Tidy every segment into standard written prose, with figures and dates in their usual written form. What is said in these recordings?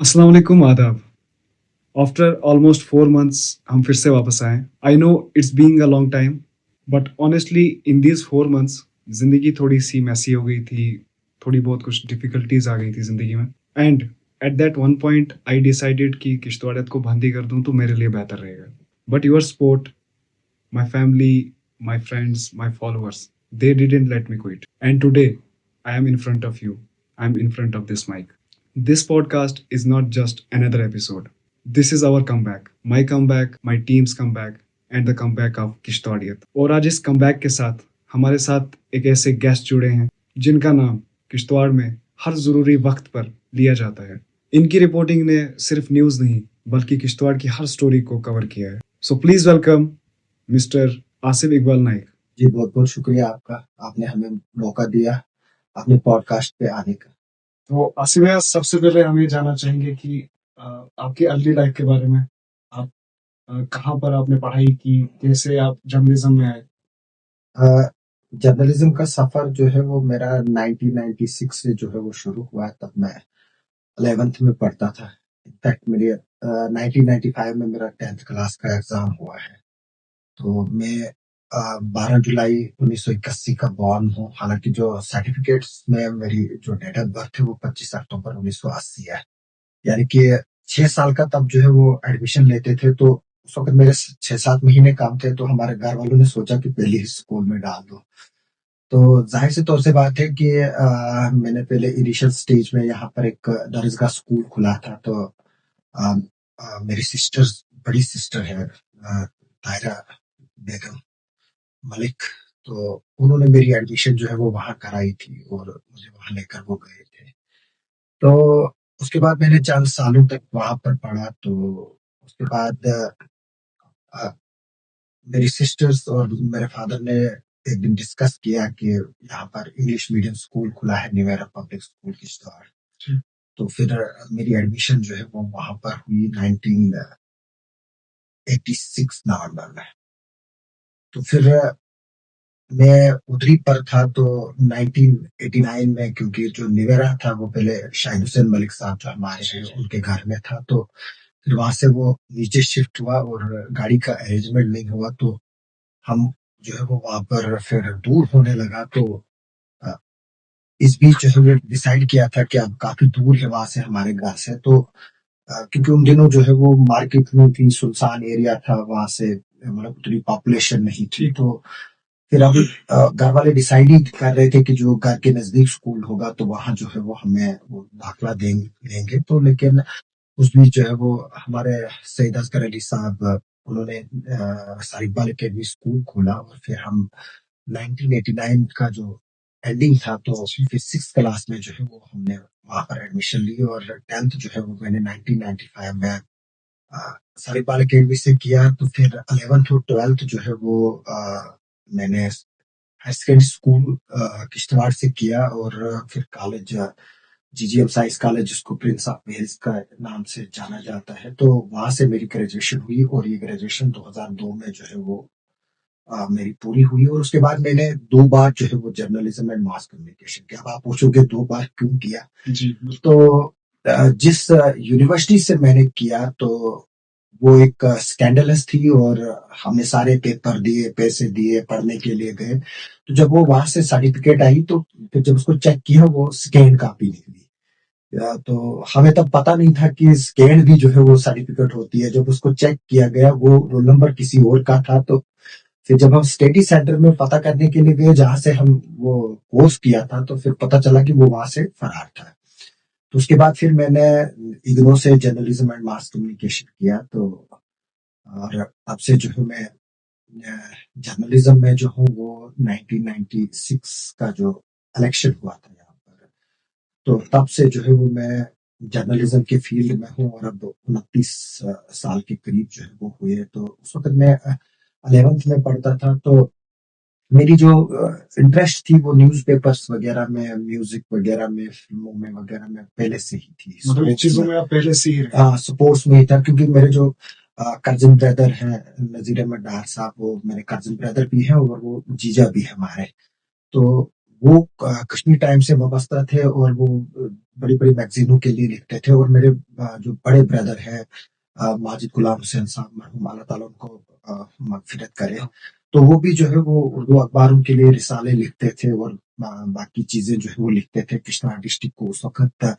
अस्सलाम वालेकुम आदाब। आफ्टर ऑलमोस्ट 4 मंथ्स हम फिर से वापस आए। I know it's being a long time, but honestly in these 4 months जिंदगी थोड़ी सी मैसी हो गई थी। थोड़ी बहुत कुछ डिफिकल्टीज आ गई थी जिंदगी में। And at that one point I decided कि किश्तवाड़ियत को बंद ही कर दूं तो मेरे लिए बेहतर रहेगा। But your support, my family, my friends, my followers, they didn't let me quit. And today, I am in front of you. I'm in front of this mic. This podcast is not just another episode. This is our comeback, my team's comeback, and the comeback of किश्तवाड़ियत। और आज इस comeback के साथ हमारे साथ एक ऐसे guest जुड़े हैं जिनका नाम किश्तवाड़ में हर ज़रूरी वक्त पर लिया जाता है। इनकी रिपोर्टिंग ने सिर्फ न्यूज़ नहीं बल्कि किश्तवाड़ की हर स्टोरी को कवर किया है। So please welcome mister Asif Iqbal Naik. जी, बहुत-बहुत शुक्रिया आपका। आपने हमें मौका दिया अपने पॉडकास्ट पे आने का। तो आसिफ भैया, सबसे पहले हम ये जानना चाहेंगे कि आपकी अर्ली लाइफ के बारे में। आप कहाँ पर आपने पढ़ाई की, कैसे आप जर्नलिज्म में आए? जर्नलिज्म का सफ़र जो है वो मेरा 1996 से जो है वो शुरू हुआ। तब मैं 11th में पढ़ता था। इनफैक्ट मेरी 1995 में मेरा 10th क्लास का एग्ज़ाम हुआ है। तो मैं 12 जुलाई 1981 का बॉर्न हूँ। हालाँकि जो सर्टिफ़िकेट्स में मेरी जो डेट ऑफ बर्थ है वो 25 अक्टूबर 1980 है। यानी कि 6 साल का तब जो है वो एडमिशन लेते थे, तो उस वक़्त मेरे 6-7 महीने कम थे, तो हमारे घर वालों ने सोचा कि पहले ही स्कूल में डाल दो। तो ज़ाहिर-सी तौर से बात है कि मैंने पहले इनिशियल स्टेज में यहाँ पर एक दरसगाह स्कूल खुला था, तो अ मेरी बड़ी सिस्टर है ताहिरा बेगम मलिक, तो उन्होंने मेरी एडमिशन जो है वो वहाँ कराई थी और मुझे वहाँ लेकर वो गए थे। तो उसके बाद मैंने चंद सालों तक वहाँ पर पढ़ा। तो उसके बाद अ, मेरी सिस्टर्स और मेरे फादर ने एक दिन डिस्कस किया कि यहाँ पर इंग्लिश मीडियम स्कूल खुला है, new era public school Kishtwar. तो फिर मेरी एडमिशन जो है वो वहाँ पर हुई 1986 नवंबर में। तो फिर मैं उधरी पर था, तो 1989 में, क्योंकि जो निवेरा था वो पहले शाहिद हुसैन मलिक साहब जो हमारे हैं उनके घर में था, तो फिर वहां से वो नीचे शिफ्ट हुआ और गाड़ी का अरेंजमेंट नहीं हुआ, तो हम जो है वो वहां पर फिर दूर होने लगा। तो अ, इस बीच जो है वो डिसाइड किया था कि अब काफी दूर है वहां से हमारे घर से, तो क्योंकि उन दिनों जो है वो मार्केट में थी, सुनसान एरिया था, वहां से मतलब उतनी पॉपुलेशन नहीं थी। तो फिर अब घर वाले डिसाइड ही कर रहे थे कि जो घर के नजदीक स्कूल होगा तो वहां जो है वो हमें वो दाखिला देंगे। तो लेकिन उस बीच जो है वो हमारे सईद असगर अली साहब, उन्होंने साहिबाल अकेडमी स्कूल खोला और फिर हम 1989 का जो एंडिंग था, तो फिर 6th क्लास में जो है वो हमने वहां पर एडमिशन ली और 10th जो है वो मैंने 1995 में साहिबाल अकेडमी से किया। तो फिर 11th और 12th जो है वो मैंने हायर सेकेंडरी स्कूल किश्तवाड़ से किया और फिर कॉलेज जीजीएम साइंस कॉलेज, जिसको प्रिंस ऑफ वेल्स का नाम से जाना जाता है, तो वहां से मेरी ग्रेजुएशन हुई और ये ग्रेजुएशन 2002 में जो है वो मेरी पूरी हुई। और उसके बाद मैंने 2 बार जो है वो जर्नलिज्म एंड मास कम्युनिकेशन किया। अब आप पूछोगे 2 बार क्यों किया? जी, तो जिस यूनिवर्सिटी से मैंने किया, तो वो एक स्कैंडलस थी और हमने सारे पेपर दिए, पैसे दिए, पढ़ने के लिए गए। तो जब वो वहां से सर्टिफिकेट आई, तो फिर जब उसको चेक किया, वो स्कैन कॉपी निकली। तो हमें तब पता नहीं था कि स्कैन भी जो है वो सर्टिफिकेट होती है। जब उसको चेक किया गया, वो रोल नंबर किसी और का था। तो फिर जब हम स्टडी सेंटर में पता करने के लिए गए जहां से हम वो कोर्स किया था, तो फिर पता चला कि वो वहां से फरार था। तो उसके बाद फिर मैंने इग्नो से जर्नलिज्म एंड मास कम्युनिकेशन किया। तो और तब से जो है मैं जर्नलिज्म में जो हूँ वो 1996 का जो इलेक्शन हुआ था यहाँ पर, तो तब से जो है वो मैं जर्नलिज्म के फील्ड में हूँ और अब 29 साल के करीब जो है वो हुए। तो उस वक्त मैं 11th में पढ़ता था, तो मेरी जो इंटरेस्ट थी वो न्यूज़पेपर्स वगैरह में, म्यूजिक वगैरह में, फिल्मों में वगैरह में पहले से ही थी। मतलब इन स्पोर्ट्स चीजों में में आप पहले से ही रहे। स्पोर्ट्स में ही था, क्योंकि मेरे जो कजिन ब्रदर हैं नजीर अहमद डार साहब, वो मेरे कजिन ब्रदर भी हैं और वो जीजा भी है हमारे। तो वो कश्मीर टाइम्स से वाबस्ता थे और वो बड़ी-बड़ी मैगज़ीनों के लिए लिखते थे और मेरे जो बड़े ब्रदर हैं माजिद गुलाम हुसैन साहब मरहूम अल्लाह ताला उनको मग़फ़िरत करे। तो वो भी जो है वो उर्दू अखबारों के लिए रिसाले लिखते थे और बाकी चीज़ें जो है वो लिखते थे। किश्तवाड़ डिस्ट्रिक्ट को उस वक़्त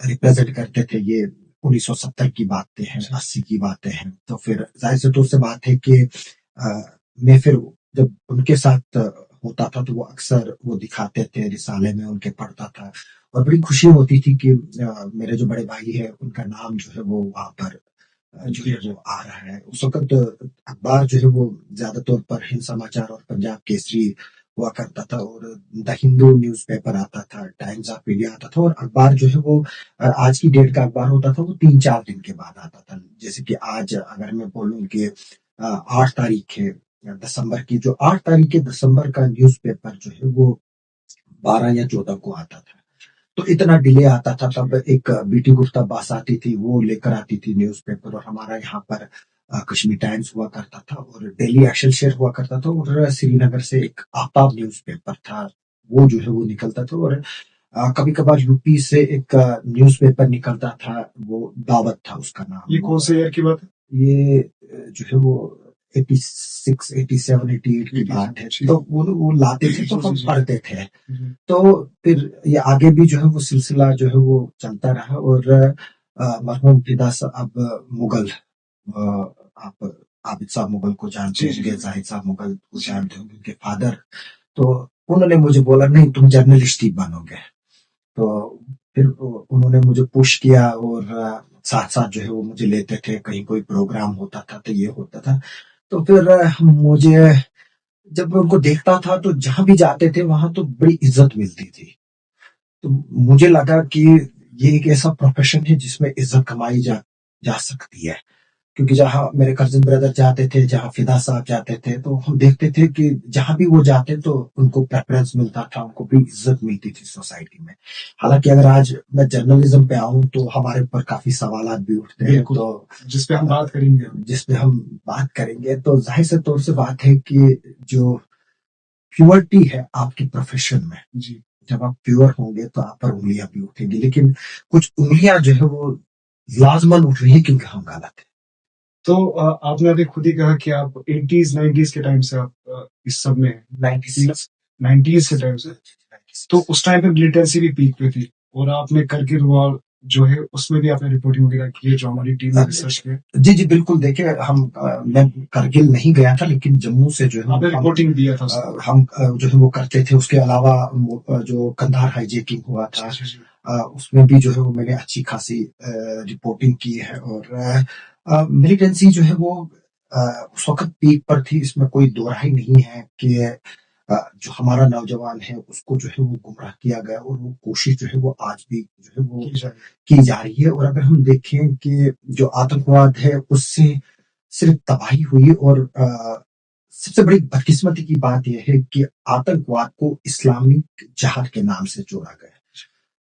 रिप्रेज़ेंट करते थे। ये 1970 की बातें हैं, 80 की बातें हैं। तो फिर ज़ाहिर-सी तौर से बात है कि मैं फिर जब उनके साथ होता था तो वो अक्सर वो दिखाते थे, रिसाले में उनके पढ़ता था और बड़ी खुशी होती थी कि मेरे जो बड़े भाई हैं उनका नाम जो है वो वहाँ पर जो है वो आ रहा है। उस वक़्त अखबार जो है वो ज़्यादा तौर पर हिंद समाचार और पंजाब केसरी हुआ करता था और द हिंदू न्यूज़पेपर आता था, टाइम्स ऑफ इंडिया आता था और अखबार जो है वो आज की डेट का अखबार होता था वो 3-4 दिन के बाद आता था। जैसे कि आज अगर मैं बोलूँ कि 8 तारीख है दिसंबर की, जो 8 तारीख है दिसंबर का न्यूज़पेपर जो है वो 12 या 14 को आता था। तो इतना डिले आता था। तब एक बीटी गुफ्ता बास आती थी, वो लेकर आती थी न्यूज़पेपर और हमारा यहाँ पर कश्मीर टाइम्स हुआ करता था और डेली एक्शन शेयर हुआ करता था और श्रीनगर से एक आफ्ताब न्यूज़पेपर था, वो जो है वो निकलता था और कभी-कभार यूपी से एक न्यूज़पेपर निकलता था, वो दावत था उसका नाम। ये कौन से ईयर की बात है? ये जो है वो 86, 87, 88 की बात है। तो वो लाते थे तो हम पढ़ते थे। तो फिर ये आगे भी जो है वो सिलसिला जो है वो चलता रहा और मरहूम फिदा साहब मुगल आप आबिद साहब मुगल को जानते होंगे, जाहिद साहब मुगल को जानते होंगे, उनके फादर। तो उन्होंने मुझे बोला नहीं तुम जर्नलिस्ट ही बनोगे। तो फिर उन्होंने मुझे पुश किया और साथ-साथ जो है वो मुझे लेते थे, कहीं कोई प्रोग्राम होता था तो ये होता था। तो फिर मुझे जब मैं उनको देखता था तो जहाँ भी जाते थे वहाँ तो बड़ी इज़्ज़त मिलती थी। तो मुझे लगा कि ये एक ऐसा प्रोफ़ेशन है जिसमें इज़्ज़त कमाई जा सकती है। क्योंकि जहाँ मेरे कज़िन ब्रदर जाते थे, जहाँ फ़िदा साहब जाते थे, तो हम देखते थे कि जहाँ भी वो जाते तो उनको प्रेफ़रेंस मिलता था, उनको बड़ी इज़्ज़त मिलती थी सोसाइटी में। हालाँकि अगर आज मैं जर्नलिज़्म पे आऊँ तो हमारे ऊपर काफ़ी सवालात भी उठते हैं। बिल्कुल, तो जिस पे हम बात करेंगे। तो ज़ाहिर-सी तौर से बात है कि जो प्योरिटी है आपके प्रोफ़ेशन में, जी। जब आप प्योर होंगे तो आप पर उँगलियाँ भी उठेंगी। लेकिन कुछ उँगलियाँ जो है वो लाज़िमन उठ रही हैं क्योंकि हम गलत हैं। तो आपने अभी खुद ही कहा कि आप 80s 90s के टाइम से आप इस सब में हैं। 96 90s के टाइम से। तो उस टाइम पे मिलिटेंसी भी पीक पे थी और आपने करगिल वॉर जो है उसमें भी आपने रिपोर्टिंग वगैरह की है जो हमारी टीम ने रिसर्च किया। जी, जी, बिल्कुल देखिए मैं करगिल नहीं गया था लेकिन जम्मू से जो है आपने रिपोर्टिंग दिया था हम जो है वो करते थे। उसके अलावा जो कंधार हाईजैकिंग हुआ था उसमें भी जो है वो मैंने अच्छी खासी रिपोर्टिंग की है और मिलिटेंसी जो है वो उस वक़्त पीक पर थी, इसमें कोई दो राय नहीं है कि जो हमारा नौजवान है उसको जो है वो गुमराह किया गया और वो कोशिश जो है वो आज भी जो है वो की जा रही है। और अगर हम देखें कि जो आतंकवाद है उससे सिर्फ तबाही हुई और सबसे बड़ी बदकिस्मती की बात यह है कि आतंकवाद को इस्लामिक जिहाद के नाम से जोड़ा गया।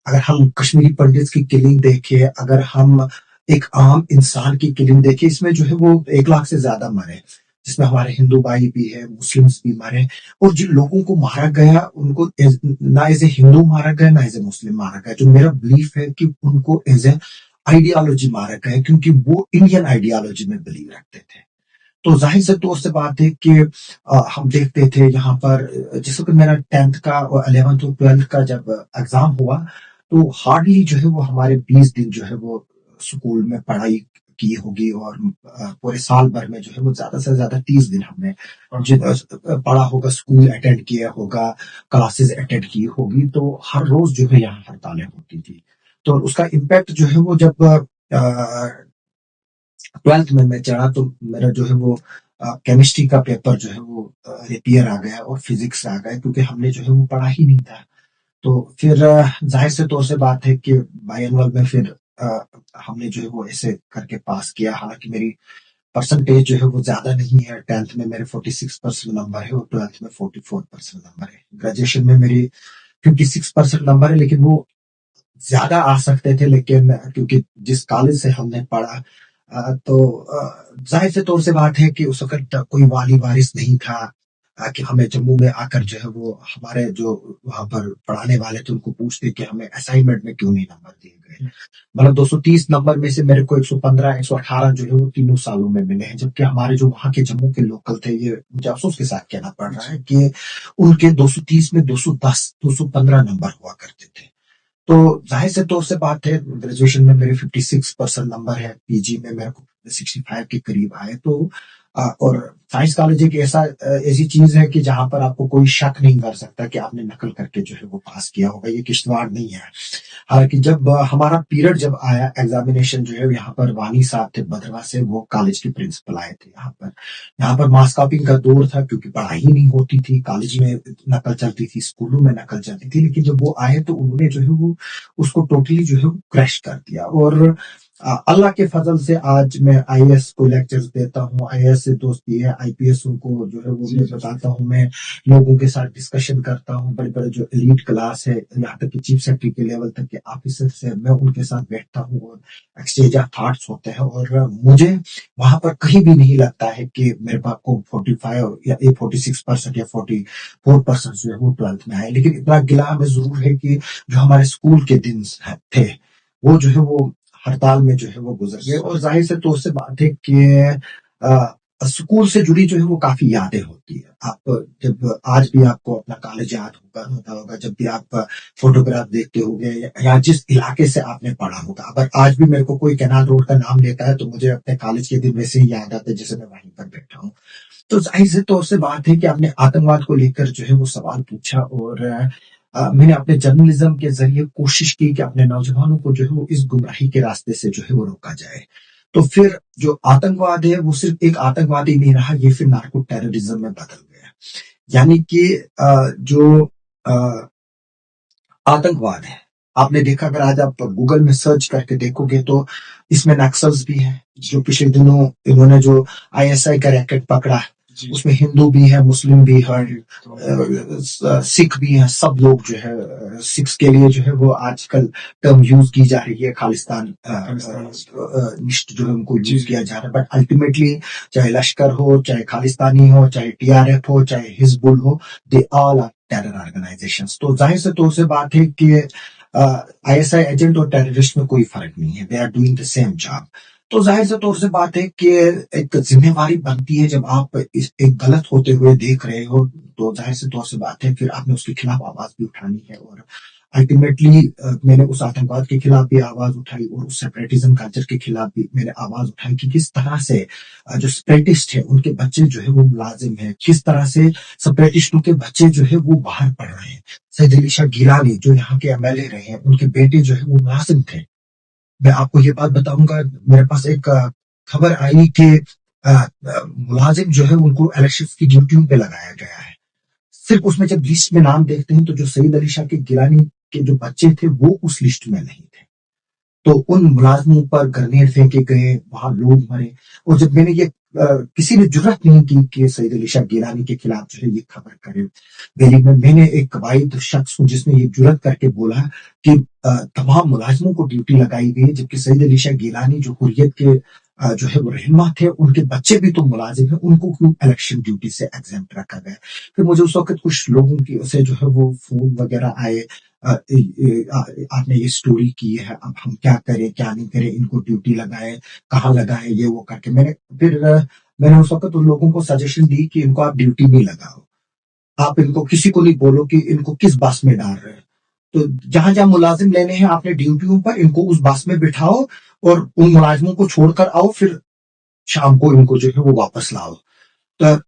अगर हम कश्मीरी पंडित्स की किलिंग देखें, अगर हम एक आम इंसान की किलिंग देखें, इसमें जो है वो 1 लाख से ज़्यादा मरे, जिसमें हमारे हिंदू भाई भी हैं, मुस्लिम्स भी मरे और जिन लोगों को मारा गया उनको ना एज़ ए हिंदू मारा गया, ना एज़ ए मुस्लिम मारा गया। जो मेरा बिलीफ है कि उनको एज़ ए आइडियोलॉजी मारा गया क्योंकि वो इंडियन आइडियोलॉजी में बिलीव रखते थे। तो ज़ाहिर-सी तौर से बात है कि हम देखते थे यहाँ पर जिस वक़्त मेरा 10th का और 11th और 12th का जब एग्ज़ाम हुआ, तो हार्डली जो है वो हमारे 20 दिन जो है वो स्कूल में पढ़ाई की होगी और पूरे साल भर में जो है वो ज़्यादा से ज़्यादा 30 दिन हमने पढ़ा होगा, स्कूल अटेंड किया होगा, क्लासेस अटेंड की होगी, तो हर रोज़ जो है यहाँ हड़तालें होती थी। तो उसका इम्पैक्ट जो है वो जब 12th में मैं चढ़ा तो मेरा जो है वो केमिस्ट्री का पेपर जो है वो रेपियर आ गया और फिजिक्स आ गया क्योंकि हमने जो है वो पढ़ा ही नहीं था। तो फिर जाहिर से तौर से बात है कि बायनअल में फिर हमने जो है वो ऐसे करके पास किया। हालांकि मेरी परसेंटेज जो है वो ज्यादा नहीं है। 10th में मेरे 46% नंबर है और 12th में 44% नंबर है। ग्रेजुएशन में मेरी 56% नंबर है, लेकिन वो ज्यादा आ सकते थे, लेकिन क्योंकि जिस कॉलेज से हमने पढ़ा तो जाहिर से तौर से बात है कि उस वक्त कोई वाली वारिस नहीं था। कि हमें जम्मू में आकर जो है वो हमारे जो वहाँ पर पढ़ाने वाले थे उनको पूछते कि हमें असाइनमेंट में क्यों नहीं नंबर दिए गए। मतलब 230 नंबर में से मेरे को 115 118 जो है वो तीनों सालों में मिले हैं, जबकि हमारे जो वहाँ के जम्मू के लोकल थे, ये मुझे अफसोस के साथ कहना पड़ रहा है कि उनके 230 में 210 215 नंबर हुआ करते थे। तो जाहिर से तौर से बात है, ग्रेजुएशन में मेरे 56% नंबर है, पीजी में मेरे को 65 के करीब आए। तो और साइंस कॉलेज एक ऐसी चीज है कि जहां पर आपको कोई शक नहीं कर सकता कि आपने नकल करके जो है वो पास किया होगा। ये किश्तवाड़ नहीं है। हालांकि जब हमारा पीरियड जब आया एग्जामिनेशन जो है, यहाँ पर वानी साहब थे भद्रवा से, वो कॉलेज के प्रिंसिपल आए थे यहाँ पर मास कॉपिंग का दौर था, क्योंकि पढ़ाई ही नहीं होती थी। कॉलेज में नकल चलती थी, स्कूलों में नकल चलती थी, लेकिन जब वो आए तो उन्होंने जो है वो उसको टोटली जो है क्रैश कर दिया। और अल्लाह के फजल से आज मैं आईएएस को लेक्चर्स देता हूँ, आईएएस से दोस्ती है, आईपीएस को जो है वो मैं बताता हूँ, मैं लोगों के साथ डिस्कशन करता हूँ। बड़े बड़े जो एलीट क्लास है, यहाँ तक कि चीफ सेक्रेटरी के लेवल तक के ऑफिसर से मैं उनके साथ बैठता हूँ और एक्सचेंज ऑफ थॉट्स होते हैं। और मुझे वहां पर कहीं भी नहीं लगता है कि मेरे पास को 45 या 46% या 44% जो है वो 12th में आए। लेकिन इतना गिला हमें जरूर है कि जो हमारे स्कूल के दिन थे वो जो है वो हड़ताल में जो है वो गुजर गए। और जाहिर से तो उससे बात है कि स्कूल से जुड़ी जो है वो काफी यादें होती है। आप जब आज भी आपको अपना कॉलेज याद होता होगा, जब भी आप फोटोग्राफ देखते होंगे या जिस इलाके से आपने पढ़ा होगा। अगर आज भी मेरे को कोई कैनाल रोड का नाम लेता है तो मुझे अपने कॉलेज के दिन वैसे ही याद आते हैं जैसे मैं वहीं पर बैठा हूँ। तो जाहिर से तौर से बात है कि आपने आतंकवाद को लेकर जो है वो सवाल पूछा, और मैंने अपने जर्नलिज्म के जरिए कोशिश की कि अपने नौजवानों को जो है वो इस गुमराही के रास्ते से जो है वो रोका जाए। तो फिर जो आतंकवाद है वो सिर्फ एक आतंकवाद ही नहीं रहा, ये फिर नार्को टेररिज्म में बदल गया। यानी कि जो अ, आतंकवाद है, आपने देखा, अगर आज आप गूगल में सर्च करके देखोगे तो इसमें नक्सल्स भी हैं, जो पिछले दिनों इन्होंने जो आईएसआई का रैकेट पकड़ा, उसमें हिंदू भी है, मुस्लिम भी है, सिख भी है। सब लोग जो है सिख्स के लिए जो है वो आजकल टर्म यूज की जा रही है, खालिस्तान निष्ठ जो है उनको यूज किया जा रहा है। बट अल्टीमेटली चाहे लश्कर हो, चाहे खालिस्तानी हो, चाहे टीआरएफ हो, चाहे हिजबुल हो, they all are terror organisations. तो जाहिर से तो से बात है कि आईएसआई एजेंट और टेररिस्ट में कोई फर्क नहीं है, they are doing the same job. तो जाहिर से तौर से बात है कि एक जिम्मेवारी बनती है, जब आप एक गलत होते हुए देख रहे हो तो जाहिर से तौर से बात है फिर आपने उसके खिलाफ आवाज भी उठानी है। और अल्टीमेटली मैंने उस आतंकवाद के खिलाफ भी आवाज उठाई और उस सेपरेटिज्म कल्चर के खिलाफ भी मैंने आवाज उठाई कि किस तरह से जो सेपरेटिस्ट है उनके बच्चे जो है वो मुलाजिम है, किस तरह से सेपरेटिस्टों के बच्चे जो है वो बाहर पढ़ रहे हैं। सैयद अली शाह गिलानी जो यहाँ के एमएलए रहे हैं, उनके बेटे जो है वो मुलाजिम थे। मैं आपको ये बात बताऊंगा, मेरे पास एक खबर आई कि मुलाजिम जो है उनको इलेक्शन की ड्यूटियों पे लगाया गया है। सिर्फ उसमें जब लिस्ट में नाम देखते हैं तो जो सईद अली शाह के गिलानी के जो बच्चे थे वो उस लिस्ट में नहीं थे। तो उन मुलाजमों पर ग्रेनेड फेंके गए, वहां लोग मरे। और जब मैंने ये किसी ने जुर्रत नहीं की कि सईद अली शाह गिलानी के खिलाफ जो है ये खबर करे, दिल्ली में मैंने एक कवायद शख्स हूँ जिसने ये जुर्रत करके बोला कि तमाम मुलाजमों को ड्यूटी लगाई गई, जबकि सईद अली शाह गिलानी जो हुर्रियत के जो है वो रहनुमा थे, उनके बच्चे भी तो मुलाजिम है, उनको क्यों इलेक्शन ड्यूटी से एग्जेम्प्ट रखा गया। फिर मुझे उस वक्त कुछ लोगों की से जो है वो फोन वगैरह आए, आपने ये स्टोरी की है, अब हम क्या करें क्या नहीं करें, इनको ड्यूटी लगाए, कहाँ लगाए, ये वो करके मैंने उस वक्त उन लोगों को सजेशन दी कि इनको आप ड्यूटी नहीं लगाओ, आप इनको किसी को नहीं बोलो कि इनको किस बस में डाल रहे हैं। तो जहां जहां मुलाजिम लेने हैं आपने ड्यूटियों पर, इनको उस बस में बिठाओ और उन मुलाजिमों को छोड़कर आओ, फिर शाम को इनको जो है वो वापस लाओ। तो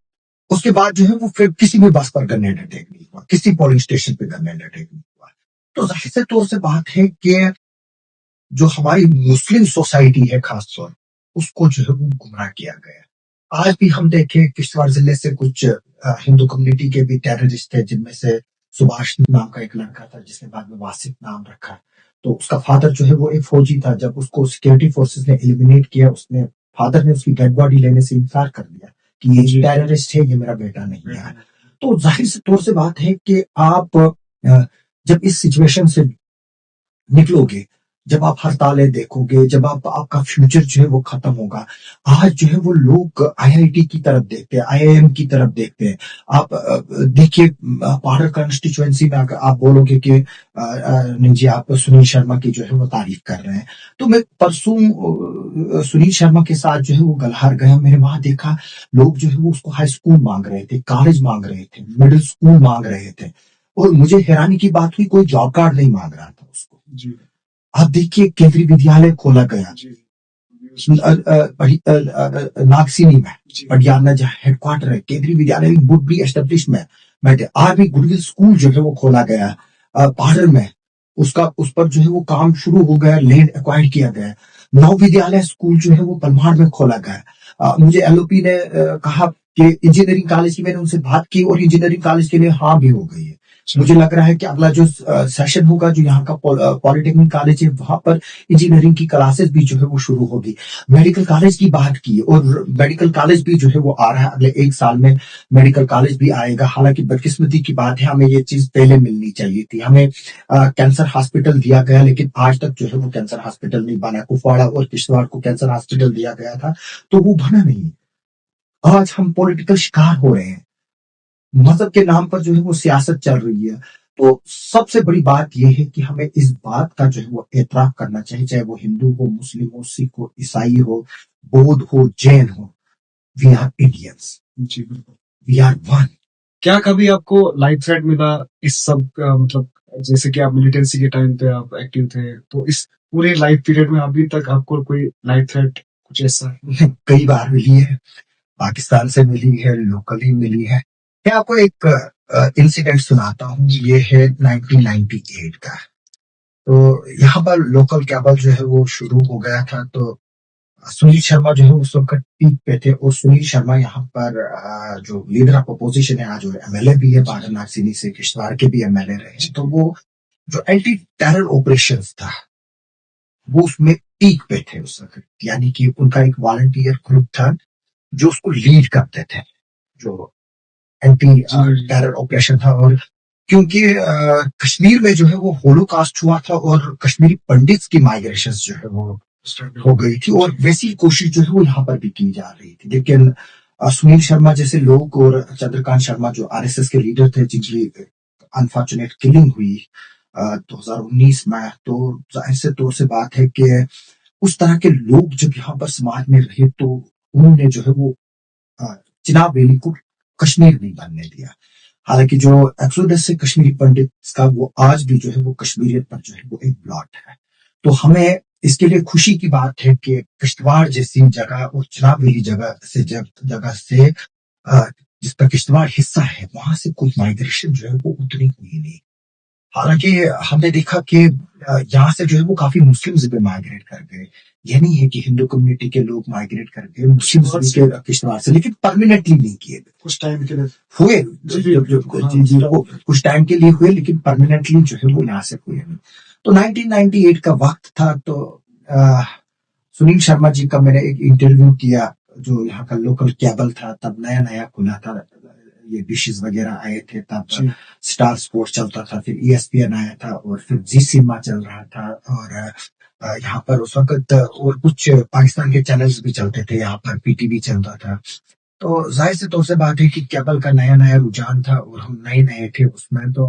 उसके बाद जो है वो फिर किसी भी बस पर ग्रेनेड अटैक नहीं हुआ, किसी पोलिंग स्टेशन पे ग्रेनेड अटैक नहीं हुआ। तो जाहिर से तौर से बात है कि जो हमारी मुस्लिम सोसाइटी है खासतौर, उसको जो है वो गुमराह किया गया। आज भी हम देखें किश्तवाड़ जिले से कुछ हिंदू कम्युनिटी के भी टेररिस्ट थे, जिनमें से सुभाष नाम का एक लड़का था जिसने बाद में वासिफ नाम रखा। तो उसका फादर जो है वो एक फौजी था। जब उसको सिक्योरिटी फोर्सेस ने एलिमिनेट किया, उसने फादर ने उसकी डेड बॉडी लेने से इनकार कर दिया कि ये टेररिस्ट है, ये मेरा बेटा नहीं है। तो जाहिर से तौर से बात है कि आप जब इस सिचुएशन से निकलोगे, जब आप हड़तालें देखोगे, जब आप आपका फ्यूचर जो है वो खत्म होगा। आज जो है वो लोग आईआईटी की तरफ देखते हैं, आईआईएम की तरफ देखते हैं। आप देखिए पाउडर कंस्टिट्यूएंसी में अगर आप बोलोगे कि नहीं जी आप सुनील शर्मा की जो है वो तारीफ कर रहे हैं, तो मैं परसों सुनील शर्मा के साथ जो है वो गल्हार गया, मैंने वहां देखा लोग जो है वो उसको हाई स्कूल मांग रहे थे, कॉलेज मांग रहे थे, मिडिल स्कूल मांग रहे थे, और मुझे हैरानी की बात हुई कोई जॉब कार्ड नहीं मांग रहा था उसको। जी आप देखिए केंद्रीय विद्यालय खोला गया जी नागसिनी में, जी पटियाला में जहाँ हेडक्वार्टर है केंद्रीय विद्यालय would be establishment, army goodwill school जो है वो खोला गया पहाड़ में, उसका उस पर जो है वो काम शुरू हो गया, लैंड एक्वायर किया गया। नव विद्यालय स्कूल जो है वो पलमाड़ में खोला गया। मुझे एलओपी ने कहा कि इंजीनियरिंग कॉलेज की, मैंने उनसे बात की और इंजीनियरिंग कॉलेज के लिए हाँ भी हो गई है। मुझे लग रहा है कि अगला जो सेशन होगा जो यहाँ का पॉलिटेक्निक कॉलेज है वहां पर इंजीनियरिंग की क्लासेस भी जो है वो शुरू होगी। मेडिकल कॉलेज की बात की और मेडिकल कॉलेज भी जो है वो आ रहा है, अगले 1 साल में मेडिकल कॉलेज भी आएगा। हालांकि बदकिस्मती की बात है, हमें ये चीज पहले मिलनी चाहिए थी। हमें कैंसर हॉस्पिटल दिया गया लेकिन आज तक जो है वो कैंसर हॉस्पिटल नहीं बना। कुपवाड़ा और किश्तवाड़ को कैंसर हॉस्पिटल दिया गया था तो वो बना नहीं। आज हम पॉलिटिकल शिकार हो रहे हैं, मजहब के नाम पर जो है वो सियासत चल रही है। तो सबसे बड़ी बात यह है कि हमें इस बात का जो है वो एतराफ करना चाहिए, चाहे वो हिंदू हो, मुस्लिम हो, सिख हो, ईसाई हो, बौद्ध हो, जैन हो, वी आर इंडियंस, जी बिल्कुल। We are one. क्या कभी आपको लाइफ थ्रेट मिला इस सब का, मतलब जैसे कि आप मिलिटेंसी के टाइम पे आप एक्टिव थे, तो इस पूरे लाइफ पीरियड में अभी तक आपको कोई लाइफ थ्रेट कुछ ऐसा है? कई बार मिली है, पाकिस्तान से मिली है, लोकली मिली है। मैं आपको एक इंसिडेंट सुनाता हूँ, ये है 1998 का। तो यहाँ पर लोकल केबल जो है वो शुरू हो गया था, तो सुनील शर्मा जो है उस वक्त पीक पे थे, और सुनील शर्मा यहाँ पर जो लीडर ऑफ अपोजिशन है, आज जो एमएलए भी है, बादल नागसिनी से किश्तवाड़ के भी एमएलए रहे, तो वो जो एंटी टेरर ऑपरेशन था वो उसमें पीक पे थे उस वक्त। यानी कि उनका एक वॉलंटियर ग्रुप था जो उसको लीड करते थे, जो एंटी टेरर ऑपरेशन था। और क्योंकि कश्मीर में जो है वो होलोकास्ट हुआ था और कश्मीरी पंडित्स की माइग्रेशन जो है वो हो गई थी, और वैसी कोशिश जो है वो यहाँ पर भी की जा रही थी। लेकिन सुनील शर्मा जैसे लोग और चंद्रकांत शर्मा जो आरएसएस के लीडर थे, जिनकी अनफॉर्चुनेट किलिंग हुई 2019 में, तो जाहिर से तौर से बात है कि उस तरह के लोग जब यहाँ पर समाज में रहे तो उन्होंने जो है वो चिनाब वैली को कश्मीर नहीं बनने दिया। हालांकि जो एक्सोडस से कश्मीरी पंडित का वो आज भी जो है वो कश्मीरियत पर जो है वो एक ब्लॉट है। तो हमें इसके लिए खुशी की बात है कि किश्तवाड़ जैसी जगह और चिनाब वैली जगह से जिसका किश्तवाड़ हिस्सा है, वहां से कोई माइग्रेशन जो है वो उतनी हुई नहीं। हालांकि हमने देखा कि यहाँ से जो है वो काफी मुस्लिम्स भी माइग्रेट कर गए। यह नहीं है कि हिंदू कम्युनिटी के लोग माइग्रेट कर गए मुस्लिम्स के किश्तवाड़ से, लेकिन परमानेंटली नहीं किए, कुछ टाइम के लिए हुए कुछ टाइम के लिए हुए, लेकिन परमानेंटली जो है वो यहाँ से हुए नहीं। तो 1998 का वक्त था, तो सुनील शर्मा जी का मैंने एक इंटरव्यू किया, जो यहाँ का लोकल केबल था, तब नया नया खुला था, ये डिशेस वगैरह आए थे, तब स्टार स्पोर्ट्स चलता था, फिर ईएसपीएन आया था, और फिर जी सिनेमा चल रहा था, और यहाँ पर उस वक्त और कुछ पाकिस्तान के चैनल्स भी चलते थे, यहाँ पर पीटीवी चलता था। तो जाहिर से तौर से बात है कि केबल का नया नया रुझान था और हम नए नए थे उसमें। तो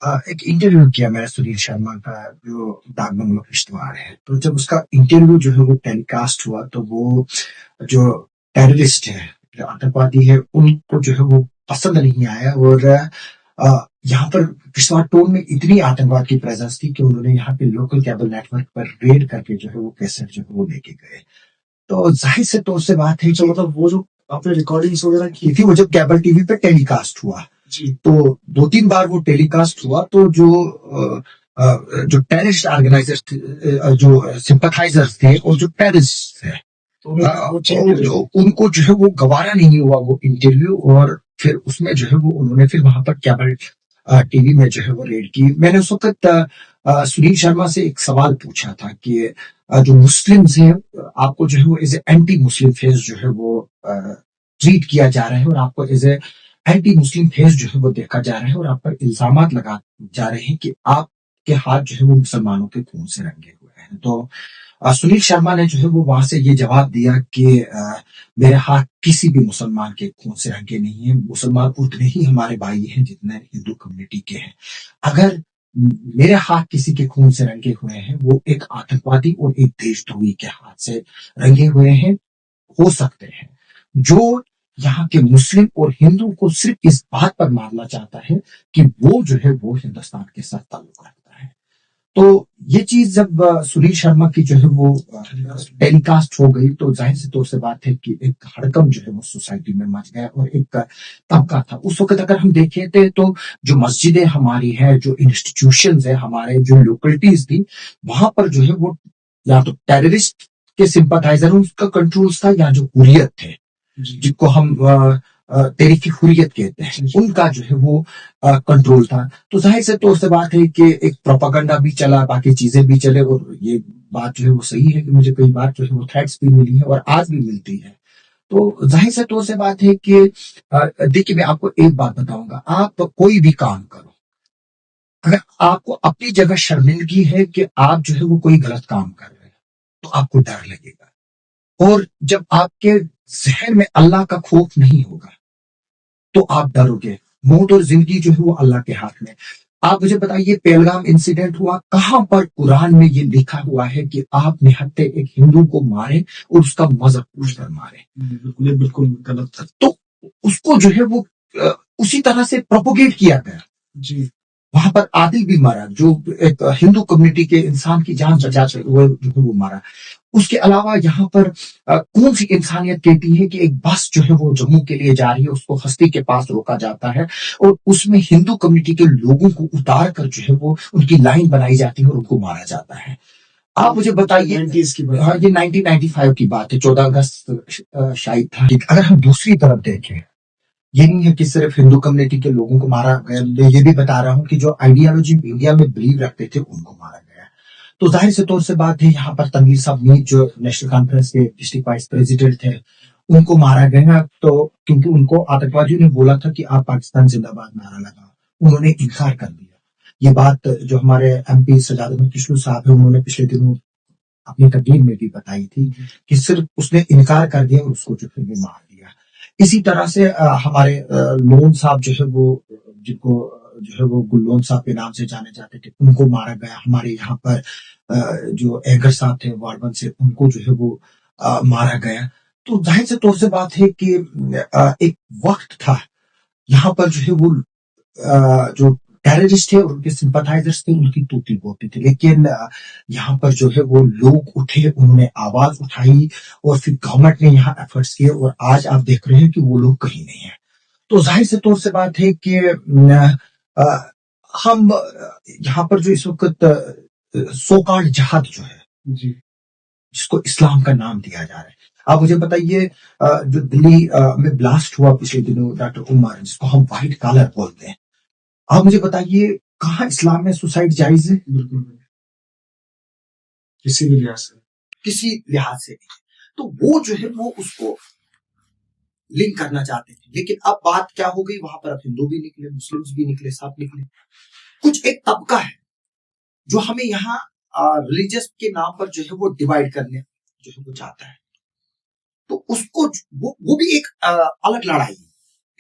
एक इंटरव्यू किया मैंने सुनील शर्मा का, जो डाक बंगलो किश्तवाड़ है। तो जब उसका इंटरव्यू जो है वो टेलीकास्ट हुआ, तो वो जो टेररिस्ट है, जो आतंकवादी है, उनको जो है वो पसंद नहीं आया, और यहाँ पर किश्तवाड़ टोन में इतनी आतंकवाद की प्रेजेंस थी कि उन्होंने यहाँ पे लोकल केबल नेटवर्क पर रेड करके जो है वो कैसेट जो है वो लेके गए। तो जाहिर से तौर से बात है कि मतलब वो जो आपने रिकॉर्डिंग्स वगैरह की थी, वो जब केबल टीवी पे टेलीकास्ट हुआ जी, तो 2-3 बार वो टेलीकास्ट हुआ, तो जो टेररिस्ट ऑर्गेनाइजर्स थे, जो सिंपथाइजर्स थे और जो टेररिस्ट थे, तो उनको जो है वो गवारा नहीं हुआ वो इंटरव्यू, और फिर उसमें जो है वो उन्होंने फिर वहां पर केबल टीवी में जो है वो रेड की। मैंने उस वक्त सुनील शर्मा से एक सवाल पूछा था कि जो मुस्लिम्स हैं, आपको जो है वो as a anti Muslim face जो है वो ट्रीट किया जा रहा है, और आपको as a anti Muslim face जो है वो देखा जा रहा है, और आप पर इल्जामात लगा जा रहे हैं कि आपके हाथ जो है वो मुसलमानों के खून से रंगे हुए हैं। हैं। तो सुनील शर्मा ने जो है वो वहां से ये जवाब दिया कि मेरे हाथ किसी भी मुसलमान के खून से रंगे नहीं है, मुसलमान उतने ही हमारे भाई हैं जितने हिंदू कम्युनिटी के हैं। अगर मेरे हाथ किसी के खून से रंगे हुए हैं, वो एक आतंकवादी और एक देशद्रोही के हाथ से रंगे हुए हैं हो सकते हैं, जो यहाँ के मुस्लिम और हिंदू को सिर्फ इस बात पर मारना चाहता है कि वो जो है वो हिंदुस्तान के साथ ताल्लुक रखता है। तो ये चीज जब सुनील शर्मा की जो है वो टेलीकास्ट हो गई, तो जाहिर से तौर से बात है कि एक हड़कंप जो है वो सोसाइटी में मच गया और एक तबका था उस वक्त। अगर हम देखें तो जो मस्जिदें हमारी है, जो इंस्टीट्यूशन है हमारे, जो लोकलिटीज थी, वहां पर जो है वो या तो टेररिस्ट के सिंपथाइजर उसका कंट्रोल था, या जो हुर्रियत थे जिनको हम तहरीक हुर्रियत कहते हैं, उनका जो है वो कंट्रोल था। तो जाहिर से तौर से बात है कि एक प्रोपागंडा भी चला, बाकी चीजें भी चले, और ये बात जो है वो सही है कि मुझे कई बार जो है वो थ्रेट्स भी मिली है और आज भी मिलती है। तो जाहिर से तौर से बात है कि देखिए, मैं आपको एक बात बताऊंगा, आप कोई भी काम करो, अगर आपको अपनी जगह शर्मिंदगी है कि आप जो है वो कोई गलत काम कर रहे हैं, तो आपको डर लगेगा। और जब आपके जहन में अल्लाह का खौफ नहीं होगा, तो आप डरोगे। मौत और जिंदगी जो है वो अल्लाह के हाथ में। आप मुझे बताइए, पहलगाम इंसिडेंट हुआ, कहां पर कुरान में ये लिखा हुआ है कि आप निहत्ते एक हिंदू को मारे और उसका मजहब पूछकर मारे? बिल्कुल बिल्कुल गलत था। तो उसको जो है वो उसी तरह से प्रोपोगेट किया गया जी। वहां पर आदिल भी मारा, जो एक हिंदू कम्युनिटी के इंसान की जान बचाते हुए जो है वो मारा। उसके अलावा यहाँ पर कौन सी इंसानियत कहती है कि एक बस जो है वो जम्मू के लिए जा रही है, उसको हस्ती के पास रोका जाता है और उसमें हिंदू कम्युनिटी के लोगों को उतार कर जो है वो उनकी लाइन बनाई जाती है और उनको मारा जाता है। आप मुझे बताइए, हाँ, ये 1995 की बात है, 14 अगस्त शायद था। अगर हम दूसरी तरफ देखें, ये नहीं है कि सिर्फ हिंदू कम्युनिटी के लोगों को मारा गया, मैं ये भी बता रहा हूँ कि जो आइडियोलॉजी इंडिया में बिलीव रखते थे उनको मारा गया। तो जाहिर से तौर से बात है, यहाँ पर तनवीर साहब मीर जो नेशनल कॉन्फ्रेंस के डिस्ट्रिक्ट वाइस प्रेसिडेंट थे, उनको मारा गया। तो क्योंकि उनको आतंकवादियों ने बोला था कि आप पाकिस्तान जिंदाबाद नारा लगाओ, उन्होंने इनकार कर दिया। ये बात जो हमारे MP सजाद अहमद किशलू साहब है, उन्होंने पिछले दिनों अपनी तकरीर में भी बताई थी कि सिर्फ उसने इनकार कर दिया और उसको जो फिर भी मार दिया। इसी तरह से हमारे लोन साहब जो है वो, जिनको जो है वो गुल्लोन साहब के नाम से जाने जाते थे, उनको मारा गया। हमारे यहाँ पर जो एगर साहब थे वार्बन से, उनको जो है वो मारा गया। तो जाहिर से तौर से बात है कि एक वक्त था यहाँ पर जो है वो जो टेररिस्ट थे और उनके सिंपथाइजर्स थे, उनकी तूती बोलती थी। लेकिन यहाँ पर जो है वो लोग उठे, उन्होंने आवाज उठाई और फिर गवर्नमेंट ने यहाँ एफर्ट्स किए और आज आप देख रहे हैं कि वो लोग कहीं नहीं है। तो जाहिर से तौर से बात है कि हम यहाँ पर जो इस वक्त सोकाल्ड जिहाद जो है जी, जिसको इस्लाम का नाम दिया जा रहा है, आप मुझे बताइए, जो दिल्ली में ब्लास्ट हुआ पिछले दिनों, डॉक्टर उमर, जिसको हम व्हाइट कॉलर बोलते हैं, आप मुझे बताइए कहाँ इस्लाम में सुसाइड जायज है? बिल्कुल किसी भी लिहाज से, किसी लिहाज से नहीं। तो वो जो है वो उसको लिंक करना चाहते थे। लेकिन अब बात क्या हो गई, वहां पर अब हिंदू भी निकले, मुस्लिम्स भी निकले, सब निकले। कुछ एक तबका है जो हमें यहाँ रिलीजियस के नाम पर जो है वो डिवाइड करने जो है वो चाहता है। तो उसको वो भी एक अलग लड़ाई है।